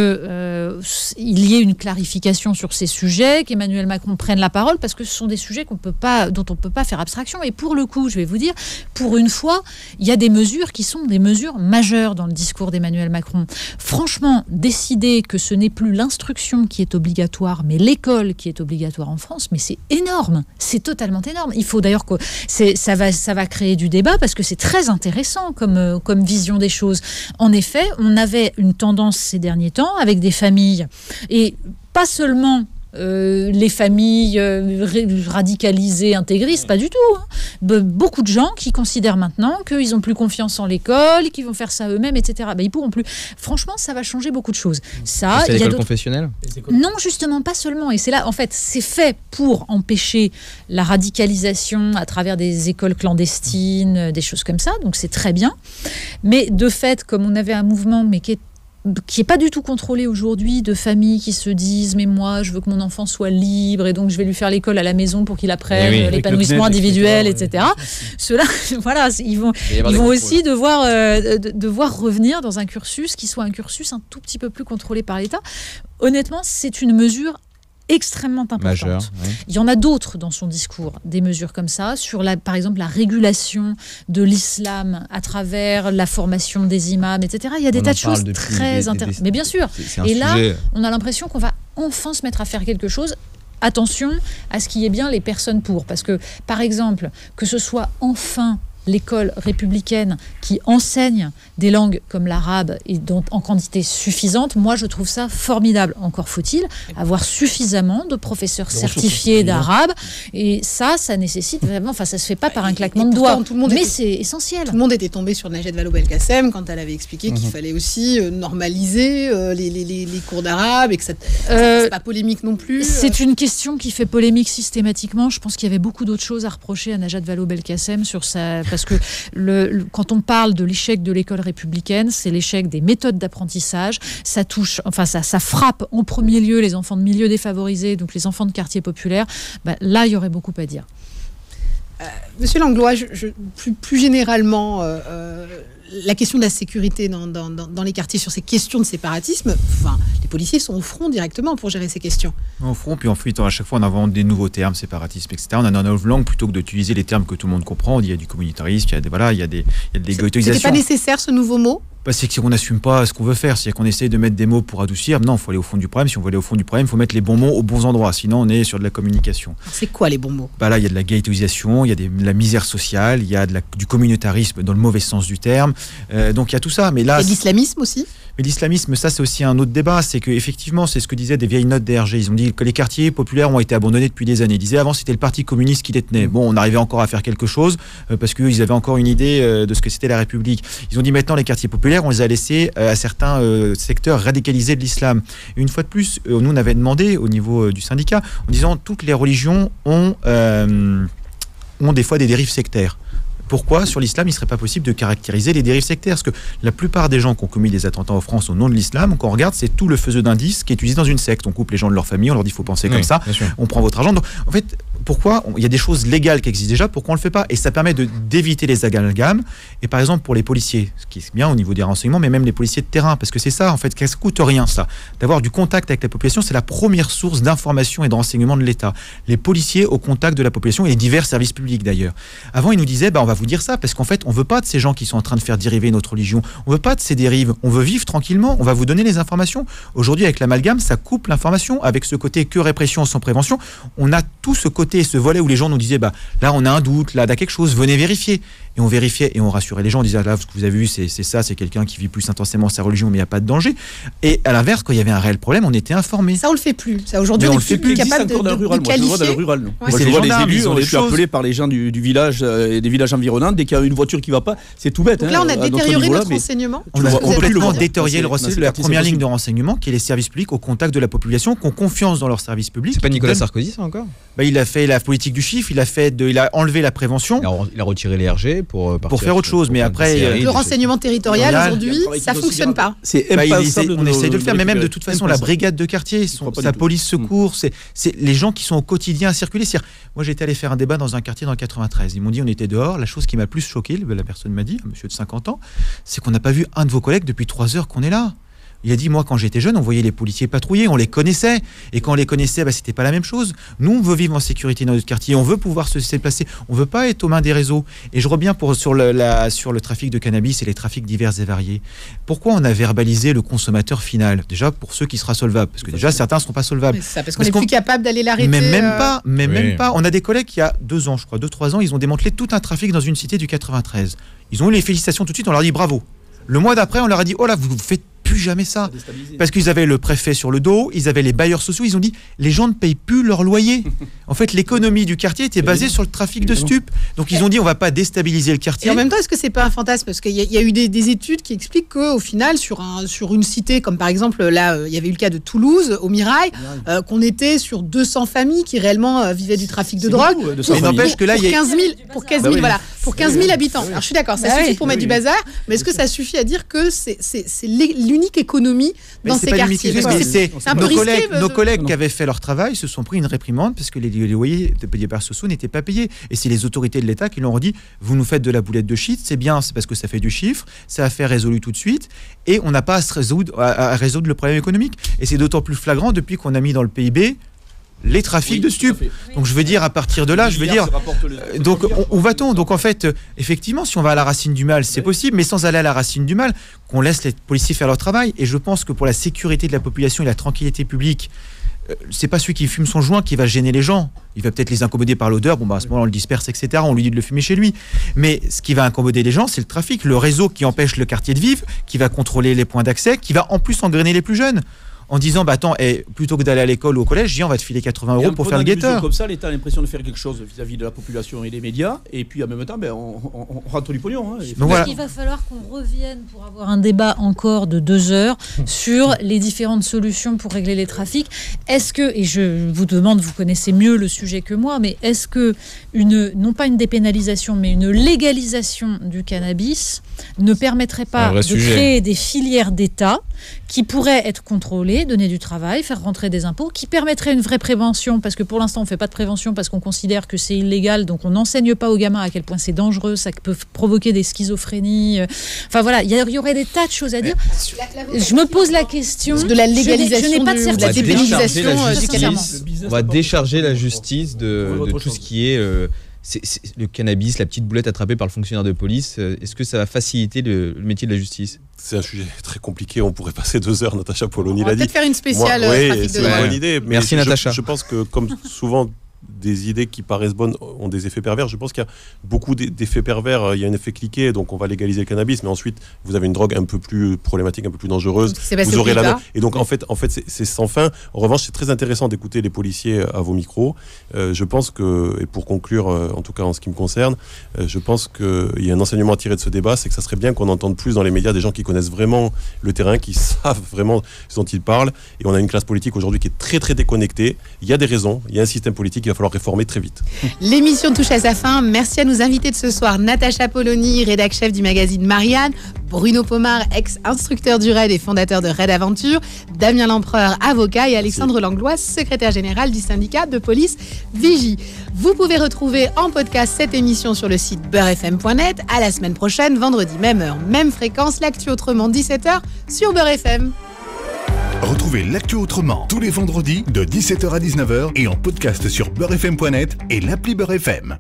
[SPEAKER 4] y ait une clarification sur ces sujets, qu'Emmanuel Macron prenne la parole, parce que ce sont des sujets dont on ne peut pas faire abstraction. Et pour le coup, je vais vous dire, pour une fois, il y a des mesures qui sont des mesures majeures dans le discours d'Emmanuel Macron. Franchement, décider que ce n'est plus l'instruction qui est obligatoire, mais l'école qui est obligatoire en France, mais c'est énorme, c'est totalement énorme. Il faut d'ailleurs que ça va créer du débat, parce que c'est très intéressant comme vision des choses. En effet, on avait une tendance ces derniers temps avec des familles, et pas seulement les familles radicalisées, intégristes, pas du tout. Beaucoup de gens qui considèrent maintenant qu'ils n'ont plus confiance en l'école, qu'ils vont faire ça eux-mêmes, etc. Ils ne pourront plus. Franchement, ça va changer beaucoup de choses. Ça,
[SPEAKER 3] c'est l'école confessionnelle ?
[SPEAKER 4] Non, justement, pas seulement. Et c'est là, en fait, c'est fait pour empêcher la radicalisation à travers des écoles clandestines, des choses comme ça. Donc c'est très bien. Mais de fait, comme on avait un mouvement, mais qui est pas du tout contrôlé aujourd'hui, de familles qui se disent mais moi je veux que mon enfant soit libre et donc je vais lui faire l'école à la maison pour qu'il apprenne l'épanouissement individuel, etc. Ceux-là, voilà, ils vont aussi devoir revenir dans un cursus qui soit un cursus un tout petit peu plus contrôlé par l'État. Honnêtement, c'est une mesure extrêmement importante.
[SPEAKER 3] Majeur, oui.
[SPEAKER 4] Il y en a d'autres dans son discours, des mesures comme ça, sur par exemple la régulation de l'islam à travers la formation des imams, etc. Il y a des tas de choses très intéressantes. Mais bien sûr. Et là, on a l'impression qu'on va enfin se mettre à faire quelque chose. Attention à ce qu'il y ait bien les personnes pour. Parce que, par exemple, que ce soit enfin l'école républicaine qui enseigne des langues comme l'arabe et dont en quantité suffisante, moi je trouve ça formidable. Encore faut-il avoir suffisamment de professeurs certifiés d'arabe, et ça nécessite vraiment, ça se fait pas par un claquement de doigts, mais c'est essentiel.
[SPEAKER 2] Tout le monde était tombé sur Najat Vallaud-Belkacem quand elle avait expliqué qu'il fallait aussi normaliser les cours d'arabe et que c'est pas polémique non plus.
[SPEAKER 4] C'est une question qui fait polémique systématiquement. Je pense qu'il y avait beaucoup d'autres choses à reprocher à Najat Vallaud-Belkacem parce que quand on parle de l'échec de l'école républicaine, c'est l'échec des méthodes d'apprentissage. Ça touche, ça frappe en premier lieu les enfants de milieux défavorisés, donc les enfants de quartiers populaires. Là, il y aurait beaucoup à dire.
[SPEAKER 2] Monsieur Langlois, plus généralement, la question de la sécurité dans les quartiers, sur ces questions de séparatisme, les policiers sont au front directement pour gérer ces questions.
[SPEAKER 6] Au front, puis ensuite, à chaque fois, on invente des nouveaux termes, séparatisme, etc. On a une nouvelle langue plutôt que d'utiliser les termes que tout le monde comprend. Il y a du communautarisme, il y a des ghettoisations.
[SPEAKER 2] C'était pas nécessaire ce nouveau mot ?
[SPEAKER 6] C'est qu'on n'assume pas ce qu'on veut faire, c'est qu'on essaye de mettre des mots pour adoucir. Non, il faut aller au fond du problème. Si on veut aller au fond du problème, il faut mettre les bons mots aux bons endroits. Sinon, on est sur de la communication.
[SPEAKER 2] Alors, c'est quoi les bons mots ?
[SPEAKER 6] Là, il y a de la ghettoisation, il y a de la misère sociale, il y a du communautarisme dans le mauvais sens du terme. Donc il y a tout ça. Mais là,
[SPEAKER 2] il y a de l'islamisme aussi ?
[SPEAKER 6] Mais l'islamisme, ça, c'est aussi un autre débat. C'est qu'effectivement, c'est ce que disaient des vieilles notes DRG. Ils ont dit que les quartiers populaires ont été abandonnés depuis des années. Ils disaient avant, c'était le Parti communiste qui les tenait. Bon, on arrivait encore à faire quelque chose parce qu'ils avaient encore une idée de ce que c'était la République. Ils ont dit maintenant, les quartiers populaires, on les a laissés à certains secteurs radicalisés de l'islam. Et une fois de plus, nous, on avait demandé au niveau du syndicat, en disant toutes les religions ont des fois des dérives sectaires. Pourquoi, sur l'islam, il ne serait pas possible de caractériser les dérives sectaires ? Parce que la plupart des gens qui ont commis des attentats en France au nom de l'islam, quand on regarde, c'est tout le faisceau d'indices qui est utilisé dans une secte. On coupe les gens de leur famille, on leur dit qu'il faut penser comme ça, on prend votre argent. Donc, en fait, pourquoi il y a des choses légales qui existent déjà, pourquoi on ne le fait pas ? Et ça permet d'éviter les amalgames. Et par exemple, pour les policiers, ce qui est bien au niveau des renseignements, mais même les policiers de terrain, parce que c'est ça, en fait, ça ne coûte rien, ça. D'avoir du contact avec la population, c'est la première source d'information et de renseignement de l'État. Les policiers au contact de la population et les divers services publics, d'ailleurs. Avant, ils nous disaient, on va vous dire ça, parce qu'en fait, on ne veut pas de ces gens qui sont en train de faire dériver notre religion. On ne veut pas de ces dérives. On veut vivre tranquillement. On va vous donner les informations. Aujourd'hui, avec l'amalgame, ça coupe l'information. Avec ce côté que répression sans prévention, on a tout ce côté, ce volet où les gens nous disaient, là, on a un doute, là, il y a quelque chose, venez vérifier. Et on vérifiait et on rassurait les gens. On disait, là, ce que vous avez vu, c'est ça, c'est quelqu'un qui vit plus intensément sa religion, mais il n'y a pas de danger. Et à l'inverse, quand il y avait un réel problème, on était informés.
[SPEAKER 2] Ça, on le fait plus. Ça, aujourd'hui, on est plus capable de qualifier.
[SPEAKER 5] Moi, dans le rural, non.
[SPEAKER 6] Ouais,
[SPEAKER 5] Moi, je vois les élus, on est plus appelés par les gens du village et des villages environnants. Dès qu'il y a une voiture qui ne va pas, c'est tout bête.
[SPEAKER 2] Donc là, on a détérioré notre renseignement.
[SPEAKER 6] On a complètement détérioré la première ligne de renseignement, qui est les services publics au contact de la population, qui ont confiance dans leurs services publics.
[SPEAKER 3] C'est pas Nicolas Sarkozy, ça encore ?
[SPEAKER 6] Il a fait la politique du chiffre, il a enlevé la prévention.
[SPEAKER 3] Il a retiré les RG pour
[SPEAKER 6] faire autre chose, mais après
[SPEAKER 2] le renseignement territorial aujourd'hui, ça fonctionne pas.
[SPEAKER 6] On essaye de le faire, mais même de toute façon, la brigade de quartier, sa police secours, c'est les gens qui sont au quotidien à circuler. Moi, j'étais allé faire un débat dans un quartier dans le 93. Ils m'ont dit, on était dehors. La chose qui m'a plus choqué, la personne m'a dit, un monsieur de 50 ans, c'est qu'on n'a pas vu un de vos collègues depuis 3 heures qu'on est là. Il a dit, moi, quand j'étais jeune, on voyait les policiers patrouiller, on les connaissait. Et quand on les connaissait, c'était pas la même chose. Nous, on veut vivre en sécurité dans notre quartier, on veut pouvoir se déplacer, on veut pas être aux mains des réseaux. Et je reviens sur le trafic de cannabis et les trafics divers et variés. Pourquoi on a verbalisé le consommateur final ? Déjà, pour ceux qui sera solvable, parce que déjà, certains ne seront pas solvables.
[SPEAKER 2] Parce qu'on n'est plus capable d'aller l'arrêter.
[SPEAKER 6] Mais même pas. On a des collègues qui, il y a 2 ans, je crois, 2-3 ans, ils ont démantelé tout un trafic dans une cité du 93. Ils ont eu les félicitations tout de suite, on leur dit bravo. Le mois d'après, on leur a dit, oh là, vous faites plus jamais ça. Parce qu'ils avaient le préfet sur le dos, ils avaient les bailleurs sociaux, ils ont dit, les gens ne payent plus leur loyer. En fait, l'économie du quartier était basée sur le trafic de stupes. Donc ils ont dit, on va pas déstabiliser le quartier.
[SPEAKER 2] Et en même temps, est-ce que c'est pas un fantasme ? Parce qu'il y a eu des études qui expliquent qu'au final, sur une cité, comme par exemple, là, il y avait eu le cas de Toulouse, au Mirail, qu'on était sur 200 familles qui réellement vivaient du trafic de drogue.
[SPEAKER 6] Il n'empêche que là, il y a
[SPEAKER 2] 15 000 habitants. Alors je suis d'accord, ça suffit pour mettre du bazar, mais est-ce que ça suffit à dire que c'est l'unique économie dans ces quartiers ?
[SPEAKER 6] Nos collègues qui avaient fait leur travail se sont pris une réprimande parce que les loyers des bailleurs sociaux n'étaient pas payés. Et c'est les autorités de l'État qui leur ont dit, vous nous faites de la boulette de shit, c'est bien, c'est parce que ça fait du chiffre, ça a fait résolu tout de suite, et on n'a pas à résoudre le problème économique. Et c'est d'autant plus flagrant depuis qu'on a mis dans le PIB les trafics de stupes. Donc je veux dire, à partir de là, donc où va-t-on ? Donc en fait, effectivement, si on va à la racine du mal, c'est possible, mais sans aller à la racine du mal, qu'on laisse les policiers faire leur travail. Et je pense que pour la sécurité de la population et la tranquillité publique, c'est pas celui qui fume son joint qui va gêner les gens. Il va peut-être les incommoder par l'odeur, à ce moment-là on le disperse, etc. On lui dit de le fumer chez lui. Mais ce qui va incommoder les gens, c'est le trafic, le réseau qui empêche le quartier de vivre, qui va contrôler les points d'accès, qui va en plus engrainer les plus jeunes. En disant, plutôt que d'aller à l'école ou au collège, on va te filer 80 € pour faire le guetteur.
[SPEAKER 5] Comme ça, l'État a l'impression de faire quelque chose vis-à-vis de la population et des médias, et puis en même temps, on rentre du pognon.
[SPEAKER 4] Il va falloir qu'on revienne pour avoir un débat encore de 2 heures sur les différentes solutions pour régler les trafics. Est-ce que, et je vous demande, vous connaissez mieux le sujet que moi, mais est-ce que non pas une dépénalisation, mais une légalisation du cannabis ne permettrait pas de créer des filières d'État qui pourraient être contrôlées, donner du travail, faire rentrer des impôts, qui permettraient une vraie prévention, parce que pour l'instant on ne fait pas de prévention parce qu'on considère que c'est illégal, donc on n'enseigne pas aux gamins à quel point c'est dangereux, ça peut provoquer des schizophrénies. Enfin voilà, il y aurait des tas de choses à dire. Je me pose la question
[SPEAKER 2] de la légalisation,
[SPEAKER 4] je n'ai pas de certitude.
[SPEAKER 2] De la dépénalisation du cannabis.
[SPEAKER 3] On va décharger la justice de tout ce qui est le cannabis, la petite boulette attrapée par le fonctionnaire de police. Est-ce que ça va faciliter le métier de la justice ?
[SPEAKER 7] C'est un sujet très compliqué, on pourrait passer 2 heures, Natacha Polony l'a dit.
[SPEAKER 2] Peut-être faire une spéciale
[SPEAKER 7] trafic de c'est une bonne idée. Mais
[SPEAKER 3] merci Natacha.
[SPEAKER 7] Je pense que comme souvent des idées qui paraissent bonnes ont des effets pervers. Je pense qu'il y a beaucoup d'effets pervers. Il y a un effet cliquet, donc on va légaliser le cannabis, mais ensuite vous avez une drogue un peu plus problématique, un peu plus dangereuse. Vous aurez et donc en fait c'est sans fin. En revanche, c'est très intéressant d'écouter les policiers à vos micros. Je pense que, et pour conclure, en tout cas en ce qui me concerne, je pense qu'il y a un enseignement à tirer de ce débat, c'est que ça serait bien qu'on entende plus dans les médias des gens qui connaissent vraiment le terrain, qui savent vraiment ce dont ils parlent. Et on a une classe politique aujourd'hui qui est très très déconnectée. Il y a des raisons, il y a un système politique, il va falloir réformer très vite.
[SPEAKER 2] L'émission touche à sa fin. Merci à nos invités de ce soir, Natacha Polony, rédac chef du magazine Marianne, Bruno Pomar, ex-instructeur du RAID et fondateur de RAID Aventure, Damien Lempereur, avocat, et Alexandre Langlois, secrétaire général du syndicat de police Vigie. Vous pouvez retrouver en podcast cette émission sur le site beurrefm.net. À la semaine prochaine, vendredi, même heure, même fréquence, l'actu autrement, 17h sur Beurre FM.
[SPEAKER 1] Retrouvez l'actu autrement tous les vendredis de 17h à 19h et en podcast sur beurrefm.net et l'appli Beurre FM.